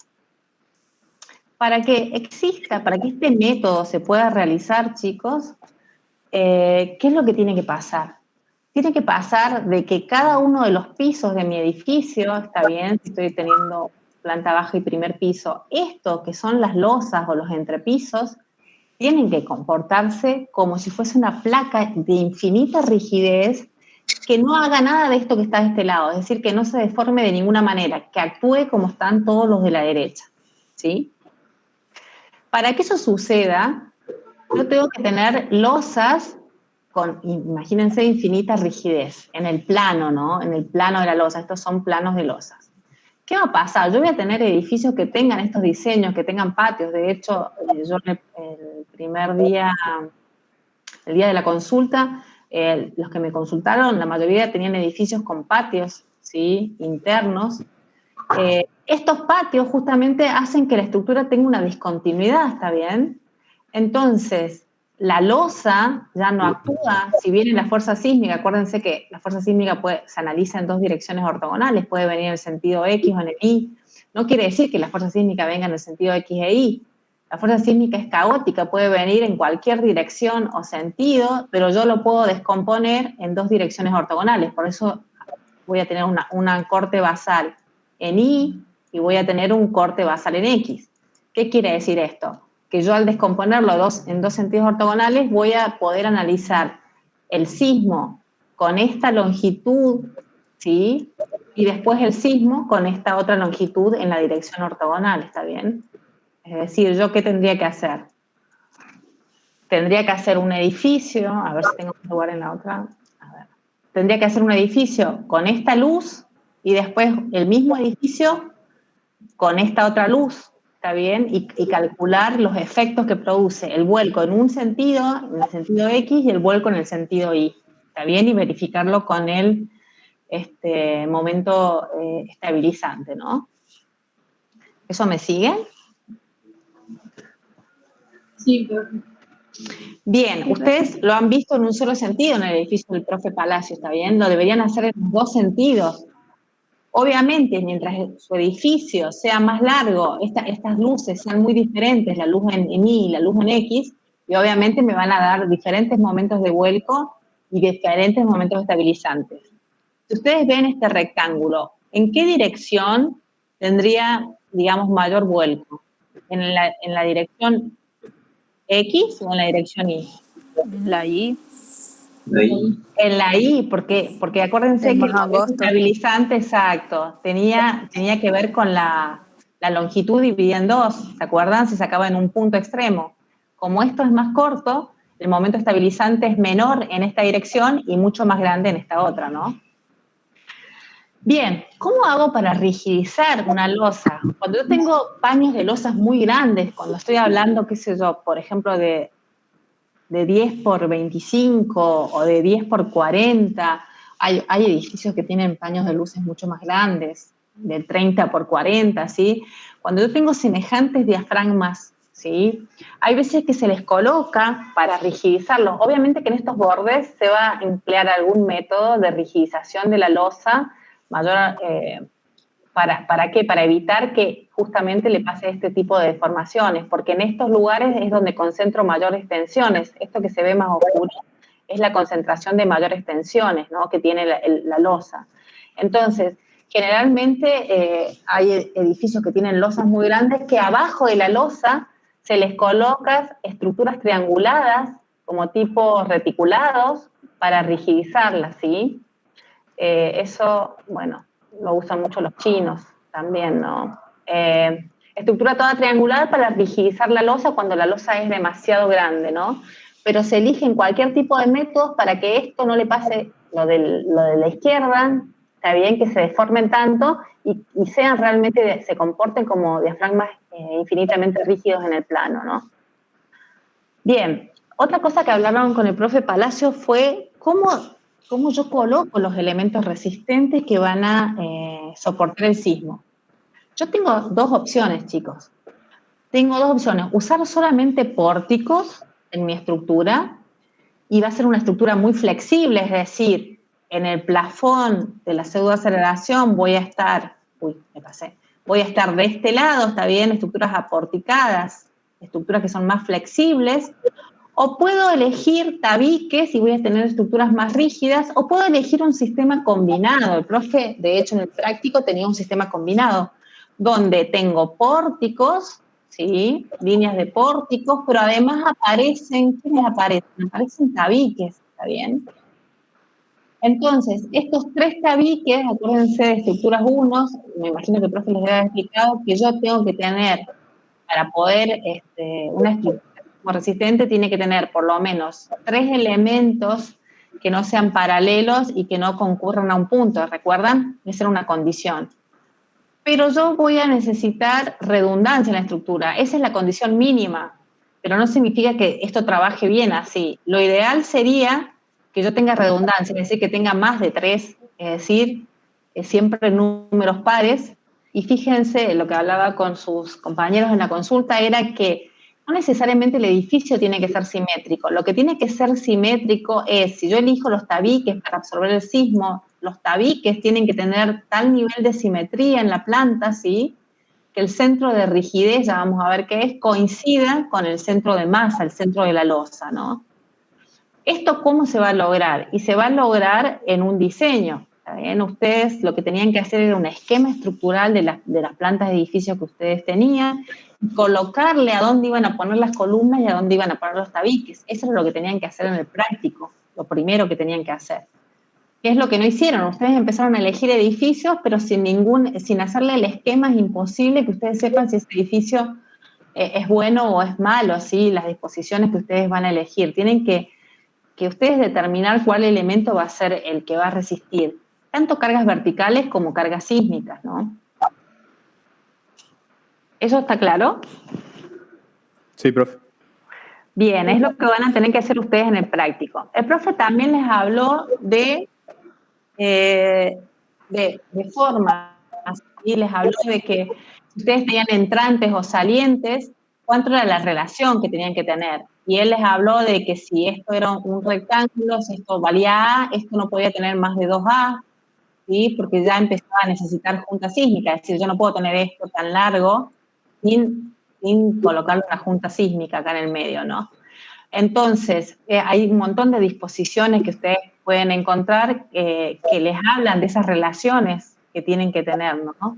Para que exista, para que este método se pueda realizar, chicos, ¿qué es lo que tiene que pasar? Tiene que pasar de que cada uno de los pisos de mi edificio, está bien, si estoy teniendo planta baja y primer piso, esto que son las losas o los entrepisos, tienen que comportarse como si fuese una placa de infinita rigidez que no haga nada de esto que está de este lado, es decir, que no se deforme de ninguna manera, que actúe como están todos los de la derecha, ¿sí? Para que eso suceda, yo tengo que tener losas con, imagínense, infinita rigidez, en el plano, ¿no? En el plano de la losa, estos son planos de losas. ¿Qué va a pasar? Yo voy a tener edificios que tengan estos diseños, que tengan patios. De hecho, yo el primer día, el día de la consulta, los que me consultaron, la mayoría tenían edificios con patios, ¿sí? Internos. Estos patios justamente hacen que la estructura tenga una discontinuidad, ¿está bien? Entonces, la losa ya no actúa, si viene la fuerza sísmica, acuérdense que la fuerza sísmica se analiza en 2 direcciones ortogonales, puede venir en el sentido X o en el Y. No quiere decir que la fuerza sísmica venga en el sentido X e Y. La fuerza sísmica es caótica, puede venir en cualquier dirección o sentido, pero yo lo puedo descomponer en 2 direcciones ortogonales. Por eso voy a tener una corte basal en Y y voy a tener un corte basal en X. ¿Qué quiere decir esto? Que yo al descomponerlo en 2 sentidos ortogonales voy a poder analizar el sismo con esta longitud, ¿sí? Y después el sismo con esta otra longitud en la dirección ortogonal, ¿está bien? Es decir, ¿yo qué tendría que hacer? Tendría que hacer un edificio, a ver si tengo un lugar en la otra, a ver. Tendría que hacer un edificio con esta luz y después el mismo edificio con esta otra luz, ¿está bien? Y calcular los efectos que produce el vuelco en un sentido, en el sentido X, y el vuelco en el sentido Y, ¿está bien? Y verificarlo con el momento estabilizante, ¿no? ¿Eso me sigue? Sí, profe. Bien, ustedes lo han visto en un solo sentido en el edificio del profe Palacio, ¿está bien? Lo deberían hacer en 2 sentidos. Obviamente, mientras su edificio sea más largo, estas luces sean muy diferentes, la luz en Y y la luz en X, y obviamente me van a dar diferentes momentos de vuelco y diferentes momentos estabilizantes. Si ustedes ven este rectángulo, ¿en qué dirección tendría, digamos, mayor vuelco? ¿En la dirección X o en la dirección Y? La I. En la I, porque acuérdense Es que más el momento angosto. estabilizante, exacto, tenía que ver con la longitud dividida en 2, ¿se acuerdan? Se sacaba en un punto extremo. Como esto es más corto, el momento estabilizante es menor en esta dirección y mucho más grande en esta otra, ¿no? Bien, ¿cómo hago para rigidizar una losa? Cuando yo tengo paños de losas muy grandes, cuando estoy hablando, qué sé yo, por ejemplo, de 10 por 25 o de 10 por 40, hay edificios que tienen paños de luces mucho más grandes, de 30 por 40, ¿sí? Cuando yo tengo semejantes diafragmas, ¿sí? Hay veces que se les coloca para rigidizarlos. Obviamente que en estos bordes se va a emplear algún método de rigidización de la losa mayor, ¿para qué? Para evitar que justamente le pase este tipo de deformaciones, porque en estos lugares es donde concentro mayores tensiones. Esto que se ve más oscuro es la concentración de mayores tensiones, ¿no?, que tiene la losa. Entonces, generalmente hay edificios que tienen losas muy grandes que abajo de la losa se les colocan estructuras trianguladas, como tipo reticulados, para rigidizarlas, ¿sí? Eso, bueno, lo usan mucho los chinos también, ¿no? Estructura toda triangular para rigidizar la losa cuando la losa es demasiado grande, ¿no? Pero se eligen cualquier tipo de métodos para que esto no le pase lo de la izquierda, está bien que se deformen tanto y sean realmente, se comporten como diafragmas infinitamente rígidos en el plano, ¿no? Bien, otra cosa que hablaron con el profe Palacio fue cómo yo coloco los elementos resistentes que van a soportar el sismo. Yo tengo dos opciones, chicos. Tengo dos opciones. Usar solamente pórticos en mi estructura, y va a ser una estructura muy flexible, es decir, en el plafón de la pseudoaceleración voy a estar de este lado, está bien, estructuras aporticadas, estructuras que son más flexibles, o puedo elegir tabiques y voy a tener estructuras más rígidas, o puedo elegir un sistema combinado. El profe, de hecho, en el práctico tenía un sistema combinado, donde tengo pórticos, ¿sí?, líneas de pórticos, pero además aparecen, ¿quiénes aparecen? Aparecen tabiques, ¿está bien? Entonces, estos tres tabiques, acuérdense de estructuras 1, me imagino que el profe les había explicado que yo tengo que tener, para poder, una estructura resistente tiene que tener por lo menos 3 elementos que no sean paralelos y que no concurran a un punto, ¿recuerdan? Esa era una condición. Pero yo voy a necesitar redundancia en la estructura, esa es la condición mínima, pero no significa que esto trabaje bien así. Lo ideal sería que yo tenga redundancia, es decir, que tenga más de 3, es decir, siempre números pares. Y fíjense, lo que hablaba con sus compañeros en la consulta era que no necesariamente el edificio tiene que ser simétrico. Lo que tiene que ser simétrico es, si yo elijo los tabiques para absorber el sismo, los tabiques tienen que tener tal nivel de simetría en la planta, ¿sí?, que el centro de rigidez, ya vamos a ver qué es, coincida con el centro de masa, el centro de la losa, ¿no? ¿Esto cómo se va a lograr? Y se va a lograr en un diseño. ¿Está bien? Ustedes lo que tenían que hacer era un esquema estructural de las plantas de edificio que ustedes tenían, colocarle a dónde iban a poner las columnas y a dónde iban a poner los tabiques. Eso es lo que tenían que hacer en el práctico, lo primero que tenían que hacer. ¿Qué es lo que no hicieron? Ustedes empezaron a elegir edificios, pero sin hacerle el esquema. Es imposible que ustedes sepan si ese edificio es bueno o es malo, ¿sí?, las disposiciones que ustedes van a elegir. Tienen que ustedes determinar cuál elemento va a ser el que va a resistir tanto cargas verticales como cargas sísmicas, ¿no? ¿Eso está claro? Sí, profe. Bien, es lo que van a tener que hacer ustedes en el práctico. El profe también les habló de formas, y les habló de que si ustedes tenían entrantes o salientes, cuánto era la relación que tenían que tener. Y él les habló de que si esto era un rectángulo, si esto valía A, esto no podía tener más de 2A, ¿sí?, porque ya empezaba a necesitar junta sísmica. Es decir, yo no puedo tener esto tan largo sin colocar una junta sísmica acá en el medio, ¿no? Entonces, hay un montón de disposiciones que ustedes pueden encontrar que les hablan de esas relaciones que tienen que tener, ¿no?,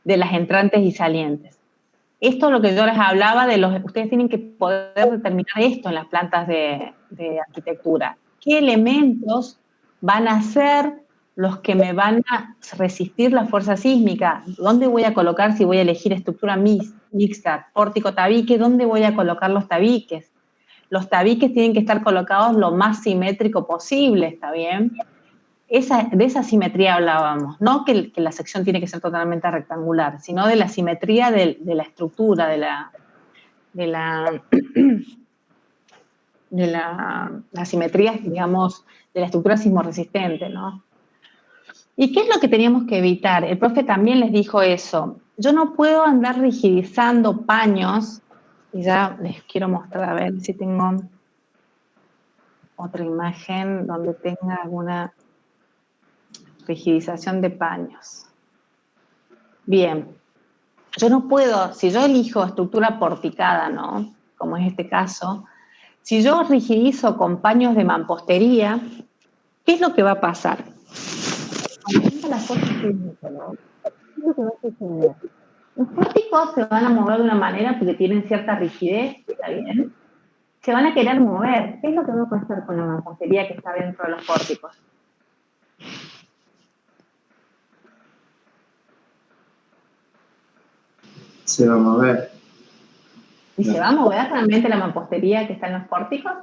de las entrantes y salientes. Esto es lo que yo les hablaba ustedes tienen que poder determinar esto en las plantas de arquitectura. ¿Qué elementos van a ser los que me van a resistir la fuerza sísmica? ¿Dónde voy a colocar, si voy a elegir estructura mixta, pórtico, tabique, dónde voy a colocar los tabiques? Los tabiques tienen que estar colocados lo más simétrico posible, ¿está bien? De esa simetría hablábamos, no que la sección tiene que ser totalmente rectangular, sino de la simetría de la estructura, de la simetría, digamos, de la estructura sismorresistente, ¿no? ¿Y qué es lo que teníamos que evitar? El profe también les dijo eso. Yo no puedo andar rigidizando paños Y ya les quiero mostrar, a ver si tengo otra imagen donde tenga alguna rigidización de paños. Bien, yo no puedo, si yo elijo estructura porticada, ¿no? Como es este caso, si yo rigidizo con paños de mampostería, ¿qué es lo que va a pasar? Cuando venga la fuerza sísmica, ¿no? ¿Qué es lo que va a suceder? Los pórticos se van a mover de una manera porque tienen cierta rigidez, ¿está bien? Se van a querer mover. ¿Qué es lo que va a pasar con la mampostería que está dentro de los pórticos? Se va a mover. ¿Y se va a mover realmente la mampostería que está en los pórticos?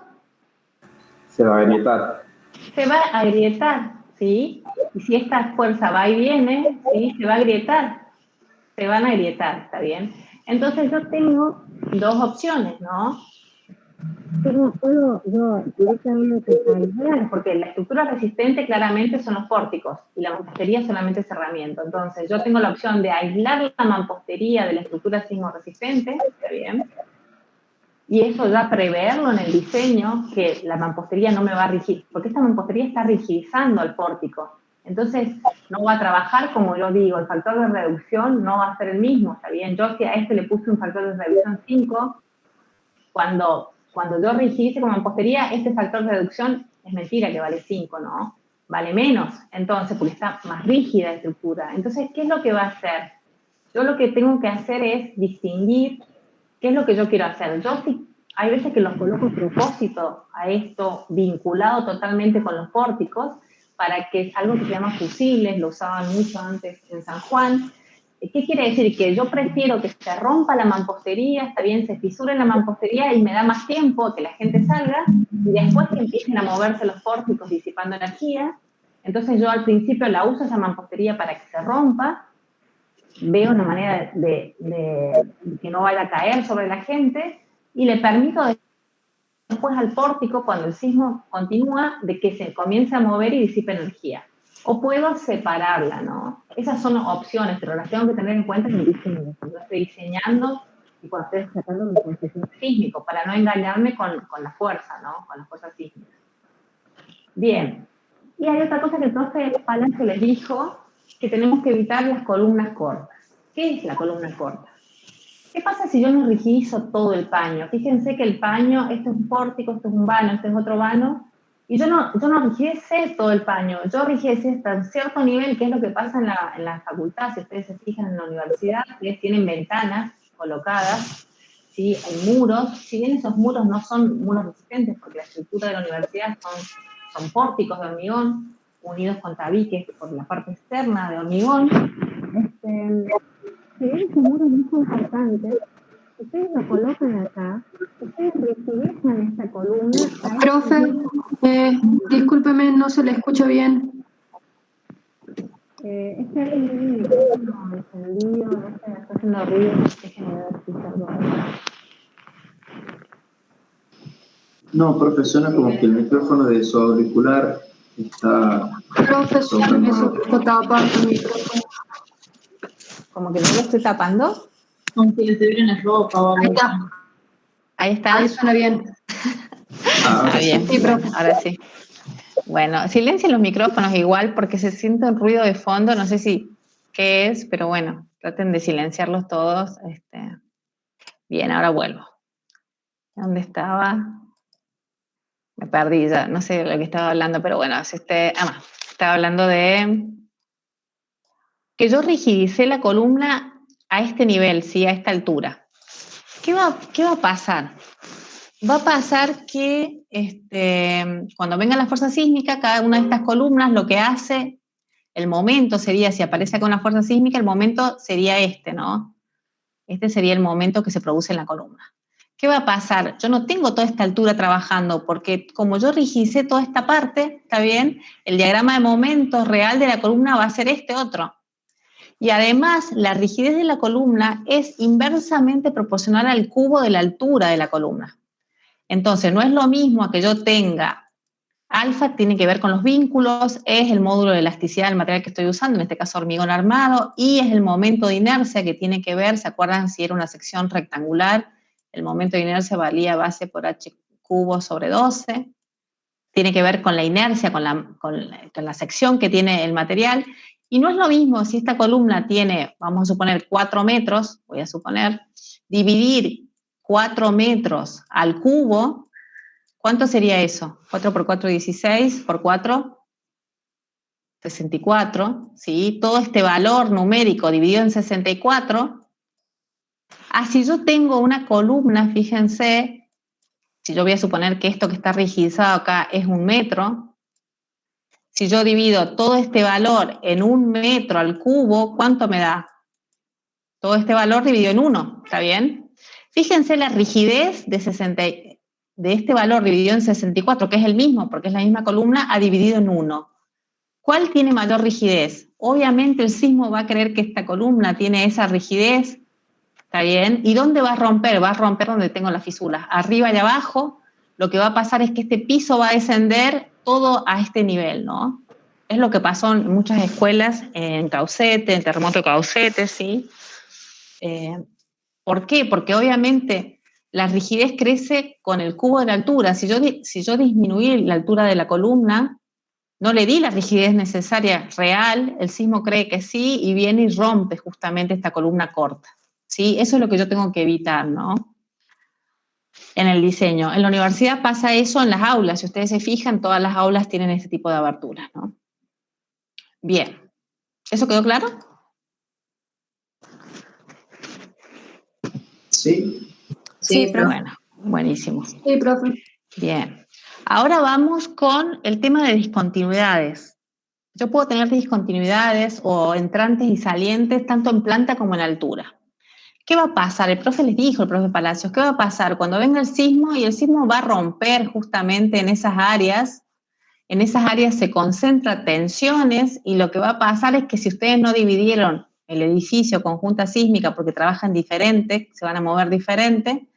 Se va a agrietar. Se va a agrietar, ¿sí? Y si esta fuerza va y viene, ¿sí? Se va a agrietar. Se van a agrietar, ¿está bien? Entonces yo tengo dos opciones, ¿no? Puedo yo directamente aislar, porque la estructura resistente claramente son los pórticos y la mampostería solamente es cerramiento. Entonces yo tengo la opción de aislar la mampostería de la estructura sismo-resistente, ¿está bien? Y eso ya preverlo en el diseño, que la mampostería no me va a rigidizar, porque esta mampostería está rigidizando al pórtico. Entonces, no va a trabajar como yo digo, el factor de reducción no va a ser el mismo, ¿está bien? Yo si a este le puse un factor de reducción 5, cuando yo rigidice con mampostería, este factor de reducción es mentira que vale 5, ¿no? Vale menos, entonces, porque está más rígida la estructura. Entonces, ¿qué es lo que va a hacer? Yo lo que tengo que hacer es distinguir qué es lo que yo quiero hacer. Yo sí, hay veces que los coloco a propósito a esto, vinculado totalmente con los pórticos, para que es algo que se llama fusibles, lo usaban mucho antes en San Juan. ¿Qué quiere decir? Que yo prefiero que se rompa la mampostería, está bien, se fisure la mampostería y me da más tiempo que la gente salga, y después que empiecen a moverse los pórticos disipando energía. Entonces yo al principio la uso esa mampostería para que se rompa, veo una manera de que no vaya a caer sobre la gente, y le permito después al pórtico, cuando el sismo continúa, de que se comience a mover y disipe energía. O puedo separarla, ¿no? Esas son opciones, pero las tengo que tener en cuenta en el diseño. Yo estoy diseñando y cuando estoy sacando mi coeficiente sísmico, para no engañarme con la fuerza, ¿no? Con las fuerzas sísmicas. Bien. Y hay otra cosa que el profe Palacio les dijo, que tenemos que evitar las columnas cortas. ¿Qué es la columna corta? ¿Qué pasa si yo no rigidizo todo el paño? Fíjense que el paño, este es un pórtico, este es un vano, este es otro vano, y yo no rigidicé todo el paño, yo rigidicé hasta un cierto nivel, que es lo que pasa en la facultad. Si ustedes se fijan en la universidad, ustedes tienen ventanas colocadas, ¿sí? Hay muros, si bien esos muros no son muros resistentes, porque la estructura de la universidad son pórticos de hormigón, unidos con tabiques por la parte externa de hormigón. Si bien esos muros no son importantes, ustedes lo colocan acá, ustedes rigidizan esta columna. Profe, discúlpeme, no se le escucha bien. Este es el micrófono encendido, no sé, está haciendo ruido, déjenme ver si está algo. No, profe, suena como que el micrófono de su auricular está... Profesor, eso está tapando el micrófono. ¿Como que no lo estoy tapando? Aunque le tuvieron la ropa. Ahí está, Ahí está. ahí suena bien. Está bien, Sí, profe. ahora sí. Bueno, silencien los micrófonos igual porque se siente un ruido de fondo, no sé qué es, pero bueno, traten de silenciarlos todos. Bien, ahora vuelvo. ¿Dónde estaba? Me perdí ya, no sé de lo que estaba hablando, pero bueno, estaba hablando de que yo rigidicé la columna a este nivel, ¿sí? A esta altura. ¿Qué va a pasar? Va a pasar que cuando venga la fuerza sísmica, cada una de estas columnas lo que hace, el momento sería, si aparece acá una fuerza sísmica, el momento sería ¿no? Este sería el momento que se produce en la columna. ¿Qué va a pasar? Yo no tengo toda esta altura trabajando, porque como yo rigidicé toda esta parte, ¿está bien? El diagrama de momentos real de la columna va a ser otro. Y además, la rigidez de la columna es inversamente proporcional al cubo de la altura de la columna. Entonces, no es lo mismo a que yo tenga, alfa tiene que ver con los vínculos, es el módulo de elasticidad del material que estoy usando, en este caso hormigón armado, y es el momento de inercia que tiene que ver, ¿se acuerdan si era una sección rectangular el momento de inercia valía base por h cubo sobre 12, tiene que ver con la inercia, con la sección que tiene el material, y no es lo mismo si esta columna tiene, vamos a suponer, 4 metros, voy a suponer, dividir 4 metros al cubo, ¿cuánto sería eso? 4 por 4, 16, por 4, 64, ¿sí? Todo este valor numérico dividido en 64. Si yo tengo una columna, fíjense, si yo voy a suponer que esto que está rigidizado acá es 1 metro, si yo divido todo este valor en 1 metro al cubo, ¿cuánto me da? Todo este valor dividido en 1, ¿está bien? Fíjense la rigidez de este valor dividido en 64, que es el mismo, porque es la misma columna, ha dividido en 1. ¿Cuál tiene mayor rigidez? Obviamente el sismo va a creer que esta columna tiene esa rigidez, ¿está bien? ¿Y dónde va a romper? Va a romper donde tengo las fisuras, arriba y abajo. Lo que va a pasar es que este piso va a descender todo a este nivel, ¿no? Es lo que pasó en muchas escuelas, en Caucete, en terremoto de Caucete, ¿sí? ¿Por qué? Porque obviamente la rigidez crece con el cubo de la altura. Si yo disminuí la altura de la columna, no le di la rigidez necesaria real, el sismo cree que sí, y viene y rompe justamente esta columna corta, ¿sí? Eso es lo que yo tengo que evitar, ¿no? En el diseño. En la universidad pasa eso en las aulas. Si ustedes se fijan, todas las aulas tienen este tipo de aberturas, ¿no? Bien. ¿Eso quedó claro? Sí. Sí, profe. Bueno, buenísimo. Sí, profe. Bien. Ahora vamos con el tema de discontinuidades. Yo puedo tener discontinuidades o entrantes y salientes tanto en planta como en altura. ¿Qué va a pasar? El profe les dijo, el profe Palacios, ¿qué va a pasar cuando venga el sismo? Y el sismo va a romper justamente en esas áreas. En esas áreas se concentran tensiones y lo que va a pasar es que si ustedes no dividieron el edificio con junta sísmica porque trabajan diferente, se van a mover diferente,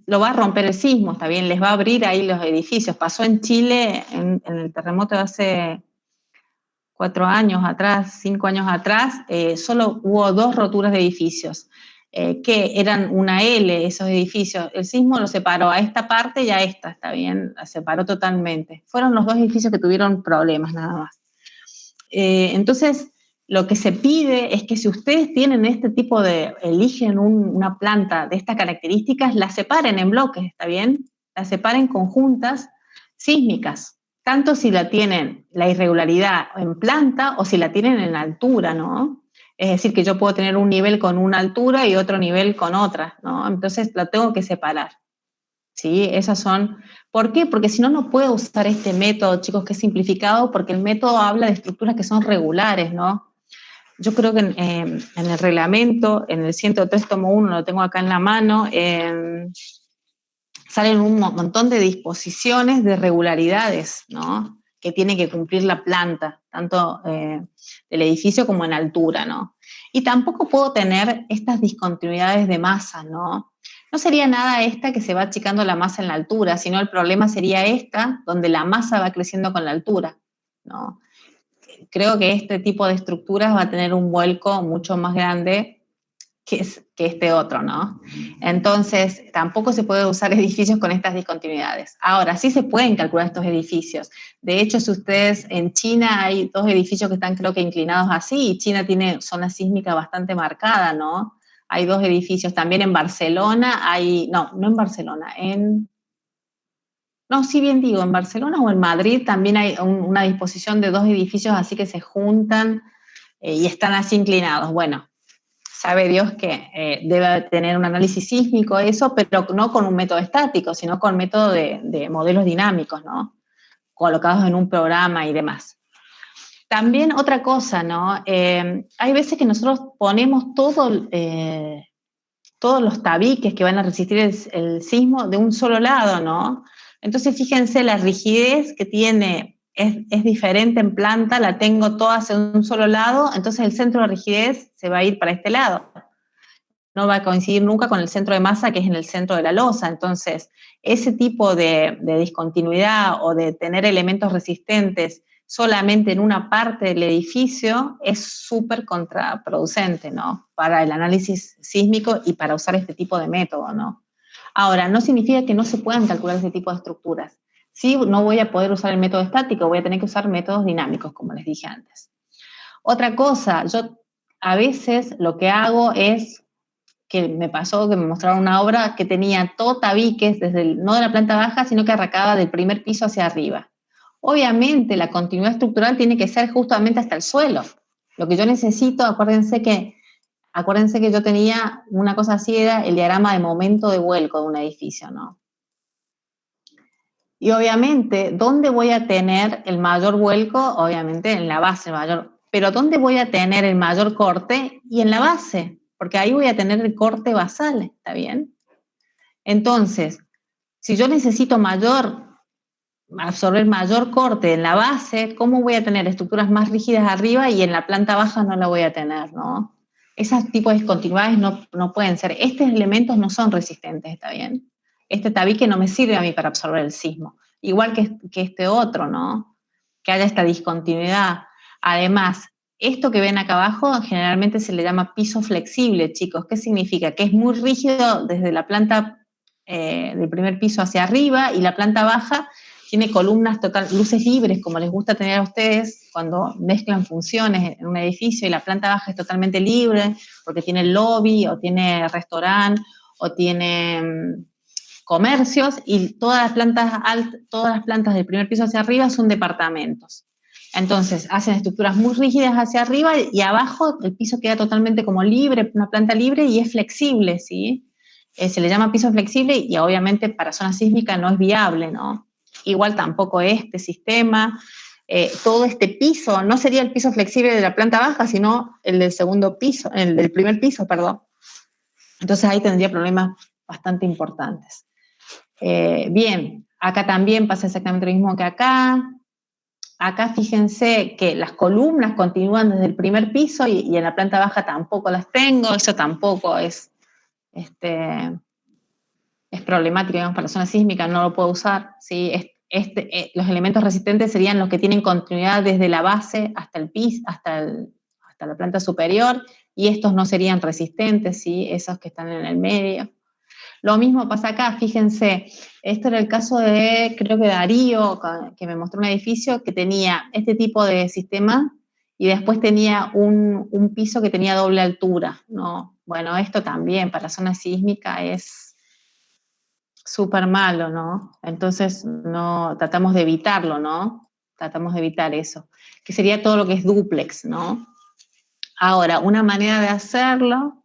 lo va a romper el sismo, está bien, les va a abrir ahí los edificios. Pasó en Chile, en el terremoto de hace 4 años atrás, 5 años atrás, solo hubo 2 roturas de edificios, que eran una L esos edificios. El sismo los separó a esta parte y a esta, está bien, la separó totalmente. Fueron los 2 edificios que tuvieron problemas nada más. Entonces, lo que se pide es que si ustedes tienen este tipo eligen una planta de estas características, la separen en bloques, ¿está bien? La separen con juntas sísmicas, tanto si la tienen la irregularidad en planta o si la tienen en altura, ¿no? Es decir, que yo puedo tener un nivel con una altura y otro nivel con otra, ¿no? Entonces, la tengo que separar, ¿sí? Esas son... ¿Por qué? Porque si no, no puedo usar este método, chicos, que es simplificado, porque el método habla de estructuras que son regulares, ¿no? Yo creo que en el reglamento, en el 103 tomo 1, lo tengo acá en la mano, salen un montón de disposiciones de regularidades, ¿no? Que tiene que cumplir la planta, tanto del edificio como en altura, ¿no? Y tampoco puedo tener estas discontinuidades de masa, ¿no? No sería nada esta que se va achicando la masa en la altura, sino el problema sería esta, donde la masa va creciendo con la altura, ¿no? Creo que este tipo de estructuras va a tener un vuelco mucho más grande que este otro, ¿no? Entonces, tampoco se puede usar edificios con estas discontinuidades. Ahora, sí se pueden calcular estos edificios. De hecho, si ustedes, en China hay 2 edificios que están creo que inclinados así, y China tiene zona sísmica bastante marcada, ¿no? Hay 2 edificios. También en Barcelona hay, no en Barcelona, no, sí bien digo, en Barcelona o en Madrid también hay una disposición de 2 edificios así que se juntan y están así inclinados. Bueno, sabe Dios que debe tener un análisis sísmico eso, pero no con un método estático, sino con método de modelos dinámicos, ¿no? Colocados en un programa y demás. También otra cosa, ¿no? Hay veces que nosotros ponemos todos los tabiques que van a resistir el sismo de un solo lado, ¿no? Entonces, fíjense, la rigidez que tiene es diferente en planta, la tengo toda hacia un solo lado, entonces el centro de rigidez se va a ir para este lado. No va a coincidir nunca con el centro de masa, que es en el centro de la losa. Entonces, ese tipo de discontinuidad o de tener elementos resistentes solamente en una parte del edificio es súper contraproducente, ¿no? Para el análisis sísmico y para usar este tipo de método, ¿no? Ahora, no significa que no se puedan calcular ese tipo de estructuras. Sí, no voy a poder usar el método estático, voy a tener que usar métodos dinámicos, como les dije antes. Otra cosa, yo a veces lo que hago es, que me pasó que me mostraron una obra que tenía todo tabiques, no de la planta baja, sino que arrancaba del primer piso hacia arriba. Obviamente la continuidad estructural tiene que ser justamente hasta el suelo. Lo que yo necesito, acuérdense que yo tenía una cosa así, era el diagrama de momento de vuelco de un edificio, ¿no? Y obviamente, ¿dónde voy a tener el mayor vuelco? Obviamente en la base mayor. Pero ¿dónde voy a tener el mayor corte? Y en la base, porque ahí voy a tener el corte basal, ¿está bien? Entonces, si yo necesito absorber mayor corte en la base, ¿cómo voy a tener estructuras más rígidas arriba y en la planta baja no la voy a tener, ¿no? Esos tipos de discontinuidades no pueden ser. Estos elementos no son resistentes, ¿está bien? Este tabique no me sirve a mí para absorber el sismo. Igual que este otro, ¿no? Que haya esta discontinuidad. Además, esto que ven acá abajo generalmente se le llama piso flexible, chicos. ¿Qué significa? Que es muy rígido desde la planta del primer piso hacia arriba y la planta baja tiene columnas luces libres, como les gusta tener a ustedes cuando mezclan funciones en un edificio, y la planta baja es totalmente libre porque tiene lobby o tiene restaurante o tiene comercios, y todas las plantas del primer piso hacia arriba son departamentos. Entonces, hacen estructuras muy rígidas hacia arriba y abajo el piso queda totalmente como libre, una planta libre, y es flexible, ¿sí? Se le llama piso flexible y obviamente para zona sísmica no es viable, ¿no? Igual tampoco este sistema. Todo este piso no sería el piso flexible de la planta baja, sino el del segundo piso, el del primer piso, perdón. Entonces ahí tendría problemas bastante importantes. Bien, acá también pasa exactamente lo mismo que acá. Acá fíjense que las columnas continúan desde el primer piso y en la planta baja tampoco las tengo. Eso tampoco es problemático, digamos, para la zona sísmica, no lo puedo usar, ¿sí? Los elementos resistentes serían los que tienen continuidad desde la base hasta el piso, hasta la planta superior, y estos no serían resistentes, ¿sí? Esos que están en el medio. Lo mismo pasa acá, fíjense, esto era el caso de, creo que Darío, que me mostró un edificio que tenía este tipo de sistema y después tenía un piso que tenía doble altura, ¿no? Bueno, esto también para zona sísmica es súper malo, ¿no? Entonces tratamos de evitarlo, ¿no? Tratamos de evitar eso, que sería todo lo que es dúplex, ¿no? Ahora, una manera de hacerlo,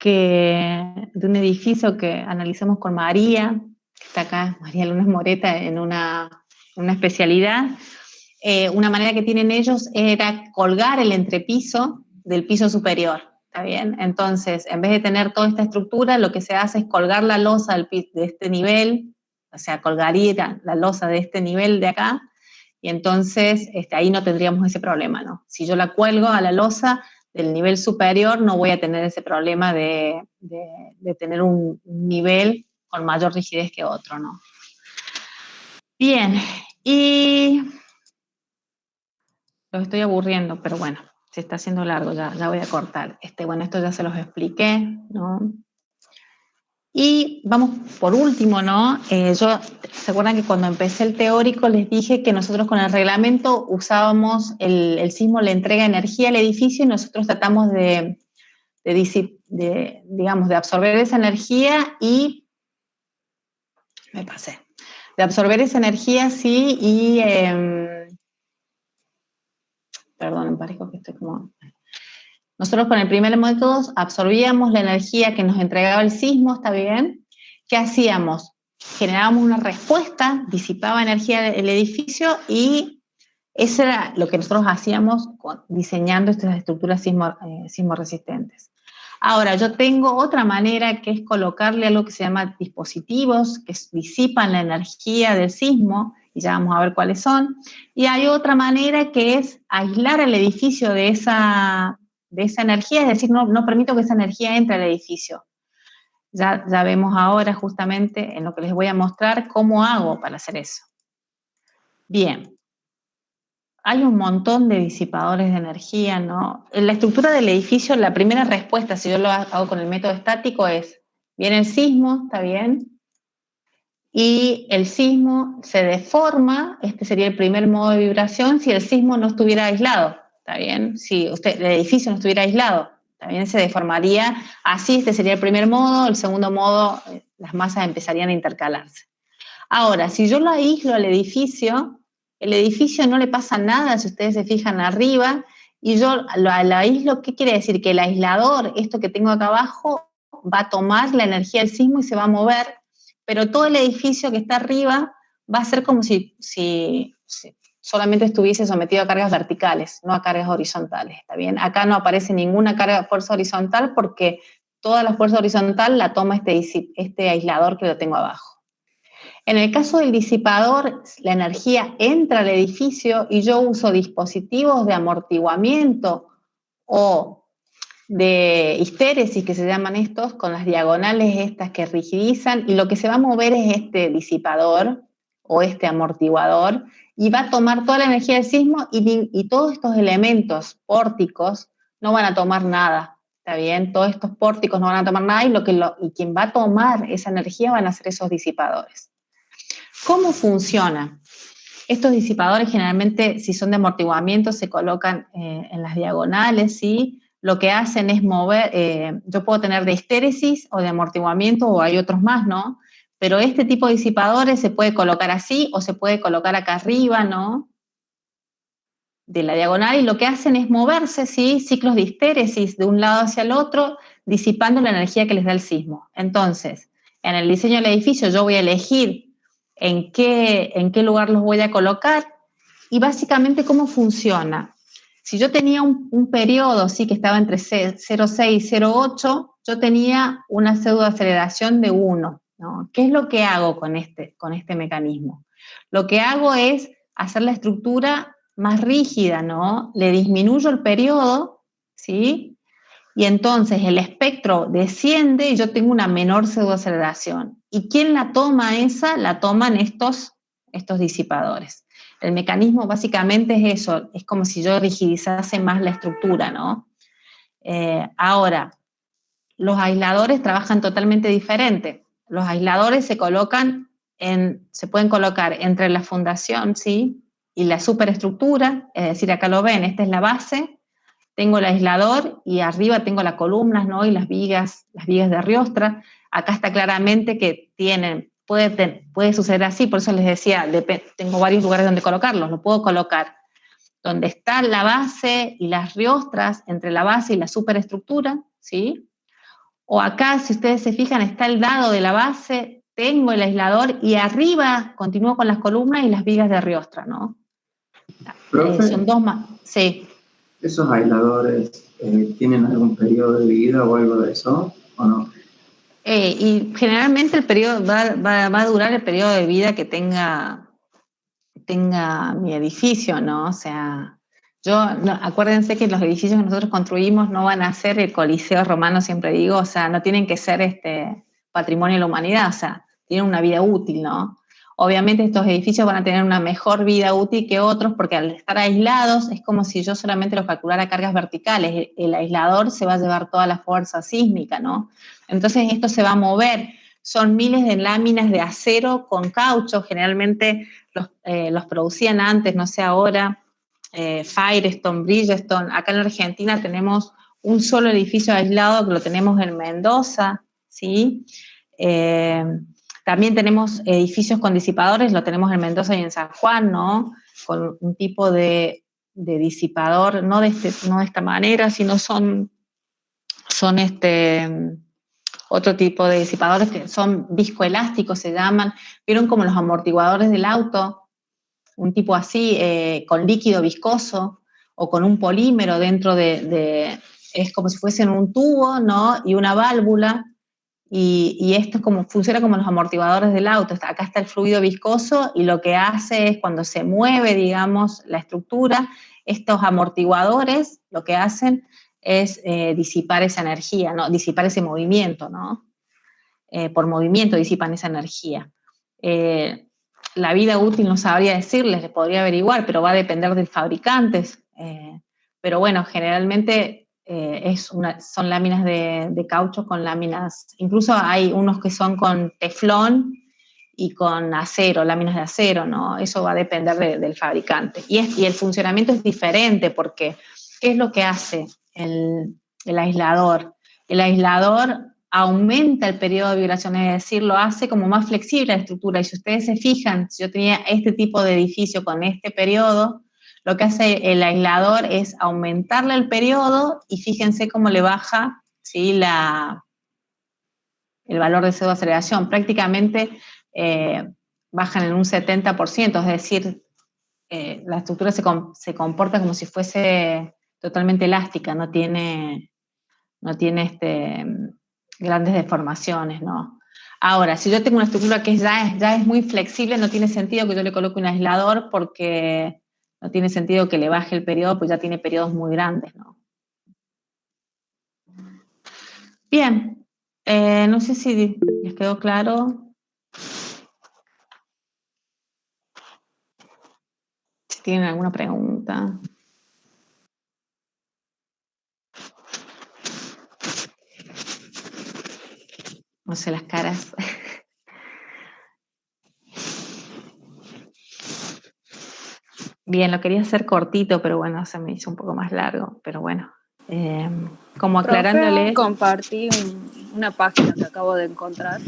de un edificio que analizamos con María, que está acá, María Lunes Moreta, en una especialidad, una manera que tienen ellos era colgar el entrepiso del piso superior. ¿Está bien? Entonces, en vez de tener toda esta estructura, lo que se hace es colgar la losa de este nivel, o sea, colgaría la losa de este nivel de acá, y entonces ahí no tendríamos ese problema, ¿no? Si yo la cuelgo a la losa del nivel superior, no voy a tener ese problema de tener un nivel con mayor rigidez que otro, ¿no? Bien, y los estoy aburriendo, pero bueno. Se está haciendo largo, ya voy a cortar. Bueno, esto ya se los expliqué, ¿no? Y vamos por último, ¿no? ¿Se acuerdan que cuando empecé el teórico les dije que nosotros con el reglamento usábamos el sismo, le entrega energía al edificio y nosotros tratamos de absorber esa energía y... Me pasé. De absorber esa energía, sí, y... Perdón, me parece que estoy como... Nosotros con el primer método absorbíamos la energía que nos entregaba el sismo, ¿está bien? ¿Qué hacíamos? Generábamos una respuesta, disipaba energía del edificio y eso era lo que nosotros hacíamos diseñando estas estructuras sismo resistentes. Ahora, yo tengo otra manera que es colocarle algo que se llama dispositivos que disipan la energía del sismo, y ya vamos a ver cuáles son. Y hay otra manera que es aislar el edificio de esa energía, es decir, no permito que esa energía entre al edificio. Ya vemos ahora justamente en lo que les voy a mostrar cómo hago para hacer eso. Bien. Hay un montón de disipadores de energía, ¿no? En la estructura del edificio, la primera respuesta, si yo lo hago con el método estático, es Viene el sismo, ¿está bien? Y el sismo se deforma, este sería el primer modo de vibración, si el sismo no estuviera aislado, ¿está bien? Si el edificio no estuviera aislado, también se deformaría así, este sería el primer modo, el segundo modo, las masas empezarían a intercalarse. Ahora, si yo lo aíslo al edificio, el edificio no le pasa nada, si ustedes se fijan arriba, y yo lo aíslo, ¿qué quiere decir? Que el aislador, esto que tengo acá abajo, va a tomar la energía del sismo y se va a mover, pero todo el edificio que está arriba va a ser como si solamente estuviese sometido a cargas verticales, no a cargas horizontales, ¿está bien? Acá no aparece ninguna carga de fuerza horizontal porque toda la fuerza horizontal la toma este aislador que lo tengo abajo. En el caso del disipador, la energía entra al edificio y yo uso dispositivos de amortiguamiento o de histéresis, que se llaman estos, con las diagonales estas que rigidizan, y lo que se va a mover es este disipador o este amortiguador, y va a tomar toda la energía del sismo y todos estos elementos pórticos no van a tomar nada, ¿está bien? Todos estos pórticos no van a tomar nada y quien va a tomar esa energía van a ser esos disipadores. ¿Cómo funciona? Estos disipadores generalmente, si son de amortiguamiento, se colocan en las diagonales, ¿sí? Lo que hacen es mover, yo puedo tener de histéresis o de amortiguamiento, o hay otros más, ¿no? Pero este tipo de disipadores se puede colocar así o se puede colocar acá arriba, ¿no? De la diagonal, y lo que hacen es moverse, ¿sí? Ciclos de histéresis de un lado hacia el otro, disipando la energía que les da el sismo. Entonces, en el diseño del edificio yo voy a elegir en qué lugar los voy a colocar, y básicamente cómo funciona. Si yo tenía un periodo, sí, que estaba entre 0,6 y 0,8, yo tenía una pseudoaceleración de 1, ¿no? ¿Qué es lo que hago con este mecanismo? Lo que hago es hacer la estructura más rígida, ¿no? Le disminuyo el periodo, ¿sí? Y entonces el espectro desciende y yo tengo una menor pseudoaceleración. ¿Y quién la toma esa? La toman estos disipadores. El mecanismo básicamente es eso, es como si yo rigidizase más la estructura, ¿no? Ahora, los aisladores trabajan totalmente diferente. Los aisladores se pueden colocar entre la fundación, ¿sí? Y la superestructura, es decir, acá lo ven, esta es la base, tengo el aislador y arriba tengo las columnas, ¿no? Y las vigas de Riostra. Acá está claramente que puede suceder así, por eso les decía, tengo varios lugares donde colocarlos, lo puedo colocar donde está la base y las riostras, entre la base y la superestructura, ¿sí? O acá, si ustedes se fijan, está el dado de la base, tengo el aislador y arriba continúo con las columnas y las vigas de Riostra, ¿no? Son dos más, sí. ¿Esos aisladores tienen algún periodo de vida o algo de eso, o no? Y generalmente el periodo va a durar el periodo de vida que tenga mi edificio, ¿no? O sea, acuérdense que los edificios que nosotros construimos no van a ser el Coliseo Romano, siempre digo, o sea, no tienen que ser patrimonio de la humanidad, o sea, tienen una vida útil, ¿no? Obviamente estos edificios van a tener una mejor vida útil que otros porque al estar aislados es como si yo solamente los calculara cargas verticales. El aislador se va a llevar toda la fuerza sísmica, ¿no? Entonces esto se va a mover. Son miles de láminas de acero con caucho, generalmente los producían antes, no sé ahora, Firestone, Bridgestone. Acá en la Argentina tenemos un solo edificio aislado que lo tenemos en Mendoza, ¿sí? También tenemos edificios con disipadores, lo tenemos en Mendoza y en San Juan, ¿no? Con un tipo de disipador, no de esta manera, sino son otro tipo de disipadores que son viscoelásticos, se llaman. ¿Vieron como los amortiguadores del auto? Un tipo así, con líquido viscoso o con un polímero dentro es como si fuesen un tubo, ¿no? Y una válvula. Y esto funciona como los amortiguadores del auto. Acá está el fluido viscoso y lo que hace es cuando se mueve, digamos, la estructura, estos amortiguadores lo que hacen es disipar esa energía, ¿no? Disipar ese movimiento, ¿no? Por movimiento disipan esa energía. La vida útil no sabría decirles, les podría averiguar, pero va a depender del fabricante. Pero bueno, generalmente son láminas de caucho con láminas, incluso hay unos que son con teflón y con acero, láminas de acero, ¿no? Eso va a depender del fabricante. Y el funcionamiento es diferente porque, ¿qué es lo que hace el aislador? El aislador aumenta el periodo de vibración, es decir, lo hace como más flexible la estructura. Y si ustedes se fijan, si yo tenía este tipo de edificio con este periodo, lo que hace el aislador es aumentarle el periodo y fíjense cómo le baja, ¿sí?, el valor de pseudoaceleración. Prácticamente bajan en un 70%, es decir, la estructura se comporta como si fuese totalmente elástica, no tiene grandes deformaciones, ¿no? Ahora, si yo tengo una estructura que ya es muy flexible, no tiene sentido que yo le coloque un aislador porque no tiene sentido que le baje el periodo, pues ya tiene periodos muy grandes, ¿no? Bien, no sé si les quedó claro. Si tienen alguna pregunta. No sé, las caras. Bien, lo quería hacer cortito, pero bueno, se me hizo un poco más largo. Pero bueno, como aclarándole. Compartí una página que acabo de encontrar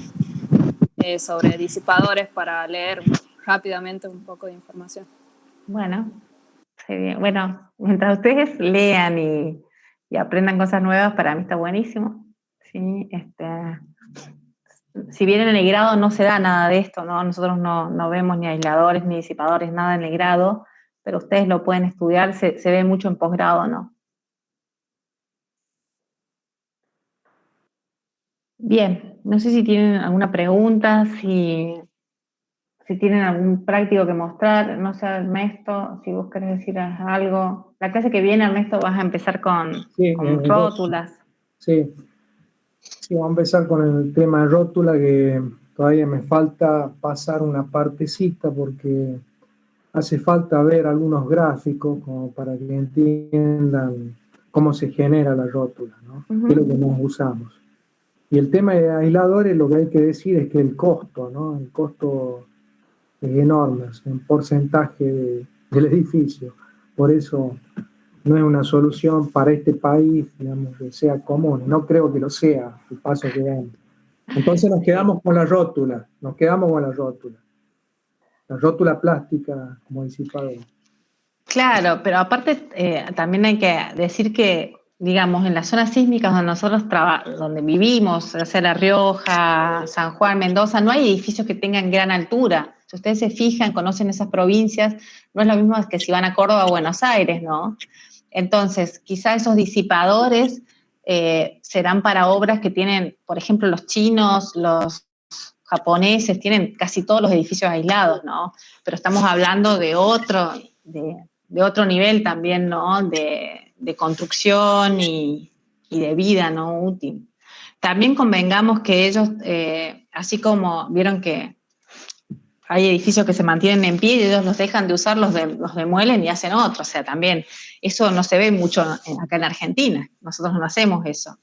sobre disipadores para leer rápidamente un poco de información. Bueno, sí, bien. Bueno, mientras ustedes lean y aprendan cosas nuevas, para mí está buenísimo. ¿Sí? Si bien en el grado no se da nada de esto, ¿no? Nosotros no vemos ni aisladores ni disipadores, nada en el grado, pero ustedes lo pueden estudiar, se ve mucho en posgrado, ¿no? Bien, no sé si tienen alguna pregunta, si tienen algún práctico que mostrar, no sé, Ernesto, si vos querés decir algo. La clase que viene, Ernesto, vas a empezar con rótulas. Sí, vamos a empezar con el tema de rótula, que todavía me falta pasar una partecita porque hace falta ver algunos gráficos como para que entiendan cómo se genera la rótula, ¿no? ¿Qué es lo que nos usamos? Y el tema de aisladores, lo que hay que decir es que el costo, ¿no? El costo es enorme, es un porcentaje del edificio. Por eso no es una solución para este país, digamos, que sea común. No creo que lo sea, el paso que damos. Entonces nos quedamos con la rótula, La rótula plástica como disipador. Claro, pero aparte también hay que decir que, digamos, en las zonas sísmicas donde nosotros donde vivimos, ya sea La Rioja, San Juan, Mendoza, no hay edificios que tengan gran altura. Si ustedes se fijan, conocen esas provincias, no es lo mismo que si van a Córdoba o Buenos Aires, ¿no? Entonces, quizá esos disipadores serán para obras que tienen, por ejemplo, los chinos, los japoneses, tienen casi todos los edificios aislados, ¿no? Pero estamos hablando de otro nivel también, ¿no? De construcción y de vida, ¿no? Útil. También convengamos que ellos, así como vieron que hay edificios que se mantienen en pie y ellos los dejan de usar, los demuelen y hacen otros. O sea, también eso no se ve mucho acá en Argentina. Nosotros no hacemos eso.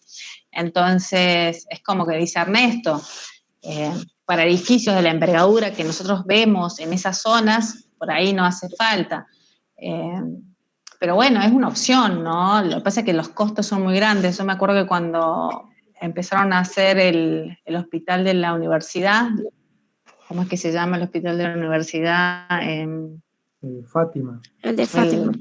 Entonces, es como que dice Ernesto, para edificios de la envergadura que nosotros vemos en esas zonas, por ahí no hace falta. Pero bueno, es una opción, ¿no? Lo que pasa es que los costos son muy grandes. Yo me acuerdo que cuando empezaron a hacer el hospital de la universidad, ¿cómo es que se llama el hospital de la universidad? Fátima. El de Fátima.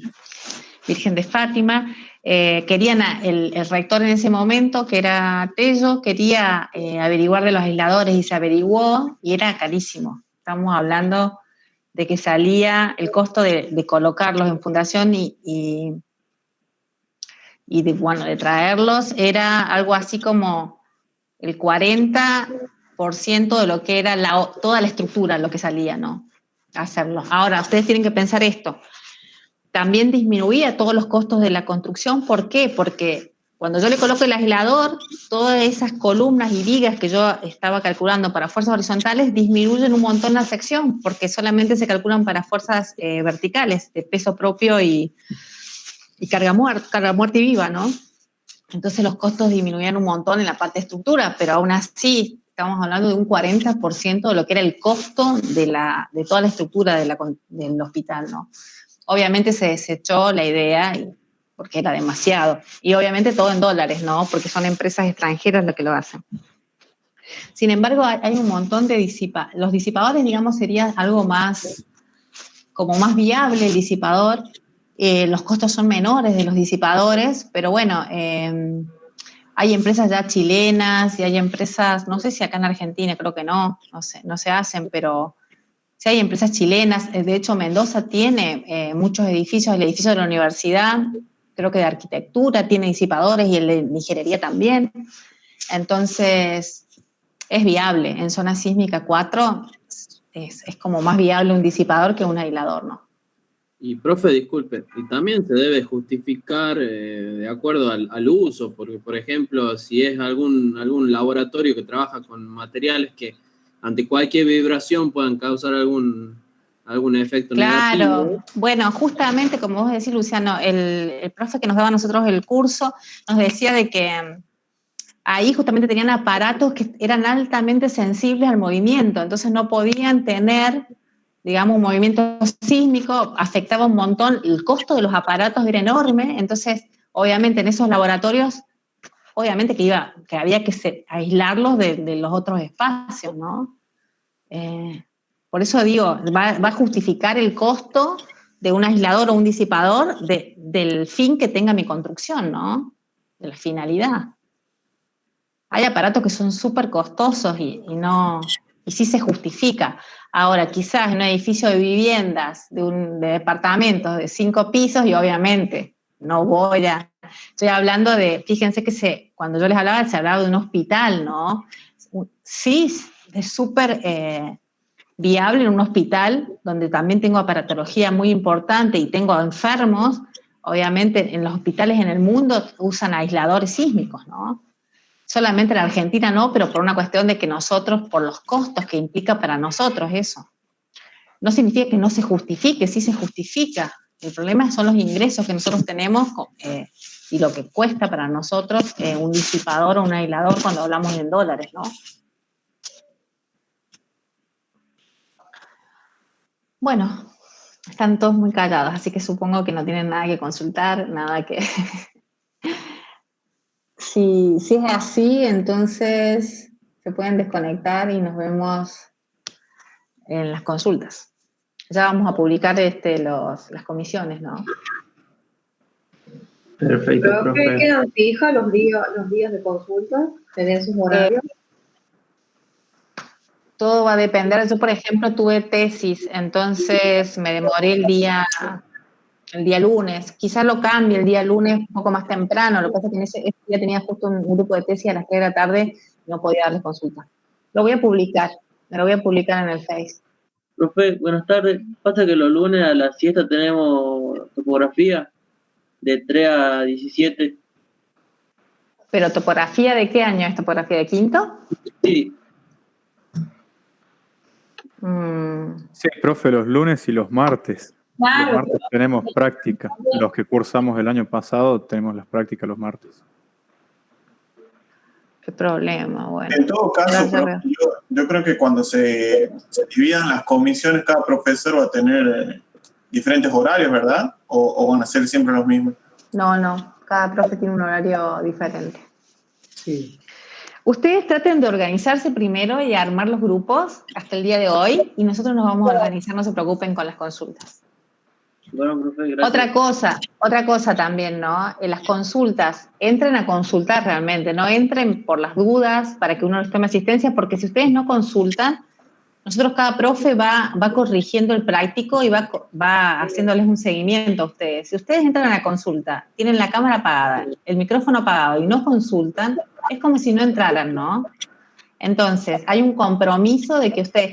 Virgen de Fátima. Querían, el rector en ese momento, que era Tello, quería averiguar de los aisladores y se averiguó y era carísimo. Estamos hablando de que salía el costo de colocarlos en fundación y de traerlos, era algo así como el 40% de lo que era toda la estructura, lo que salía, ¿no? Hacerlo. Ahora, ustedes tienen que pensar esto. También disminuía todos los costos de la construcción. ¿Por qué? Porque cuando yo le coloco el aislador, todas esas columnas y vigas que yo estaba calculando para fuerzas horizontales disminuyen un montón la sección, porque solamente se calculan para fuerzas verticales, de peso propio y carga muerta y viva, ¿no? Entonces los costos disminuían un montón en la parte de estructura, pero aún así estamos hablando de un 40% de lo que era el costo de toda la estructura del hospital, ¿no? Obviamente se desechó la idea porque era demasiado. Y obviamente todo en dólares, ¿no? Porque son empresas extranjeras las que lo hacen. Sin embargo, hay un montón de los disipadores, digamos, sería algo más, como más viable el disipador. Los costos son menores de los disipadores, pero bueno, hay empresas ya chilenas y hay empresas, no sé si acá en Argentina, creo que no sé, no se hacen, pero sí hay empresas chilenas. De hecho, Mendoza tiene muchos edificios, el edificio de la universidad, creo que de arquitectura, tiene disipadores y el de ingeniería también. Entonces, es viable. En zona sísmica 4 es como más viable un disipador que un aislador, ¿no? Y, profe, disculpe, y también se debe justificar de acuerdo al uso, porque, por ejemplo, si es algún laboratorio que trabaja con materiales que ante cualquier vibración puedan causar algún efecto negativo. Claro, bueno, justamente como vos decís, Luciano, el profe que nos daba a nosotros el curso nos decía de que ahí justamente tenían aparatos que eran altamente sensibles al movimiento, entonces no podían tener, digamos, un movimiento sísmico, afectaba un montón, el costo de los aparatos era enorme, entonces obviamente en esos laboratorios, obviamente que había que aislarlos de los otros espacios, ¿no? Por eso digo, va a justificar el costo de un aislador o un disipador del fin que tenga mi construcción, ¿no? De la finalidad. Hay aparatos que son súper costosos y sí se justifica. Ahora, quizás en un edificio de viviendas, de departamentos de 5 pisos, y obviamente no voy a... Estoy hablando fíjense que cuando yo les hablaba, se hablaba de un hospital, ¿no? Sí, es súper viable en un hospital, donde también tengo aparatología muy importante y tengo enfermos. Obviamente en los hospitales en el mundo usan aisladores sísmicos, ¿no? Solamente en Argentina no, pero por una cuestión de que nosotros, por los costos que implica para nosotros eso. No significa que no se justifique, sí se justifica. El problema son los ingresos que nosotros tenemos y lo que cuesta para nosotros un disipador o un aislador cuando hablamos en dólares, ¿no? Bueno, están todos muy callados, así que supongo que no tienen nada que consultar, nada que... Si es así, entonces se pueden desconectar y nos vemos en las consultas. Ya vamos a publicar las comisiones, ¿no? Perfecto, ¿Pero profe. quedan fijas los días de consulta? ¿Tenían sus horarios? Todo va a depender. Yo, por ejemplo, tuve tesis, entonces me demoré el día lunes. Quizás lo cambie el día lunes un poco más temprano. Lo que pasa es que en ese día tenía justo un grupo de tesis a las 3 de la tarde y no podía darles consulta. Lo voy a publicar. Me lo voy a publicar en el Face. Profe, buenas tardes. Pasa que los lunes a la siesta tenemos topografía de 3 a 17. ¿Pero topografía de qué año es? ¿Topografía de quinto? Sí. Sí, profe, los lunes y los martes. Claro. Los martes tenemos práctica. Los que cursamos el año pasado tenemos las prácticas los martes. Qué problema, bueno. En todo caso, profe, yo creo que cuando se dividan las comisiones, cada profesor va a tener diferentes horarios, ¿verdad? ¿O van a ser siempre los mismos? No. Cada profe tiene un horario diferente. Sí. Ustedes traten de organizarse primero y armar los grupos hasta el día de hoy y nosotros nos vamos a organizar, no se preocupen con las consultas. Bueno, profe, gracias. Otra cosa también, ¿no? En las consultas, entren a consultar realmente, no entren por las dudas para que uno les tome asistencia, porque si ustedes no consultan, nosotros cada profe va corrigiendo el práctico y va haciéndoles un seguimiento a ustedes. Si ustedes entran a la consulta, tienen la cámara apagada, el micrófono apagado y no consultan, es como si no entraran, ¿no? Entonces, hay un compromiso de que ustedes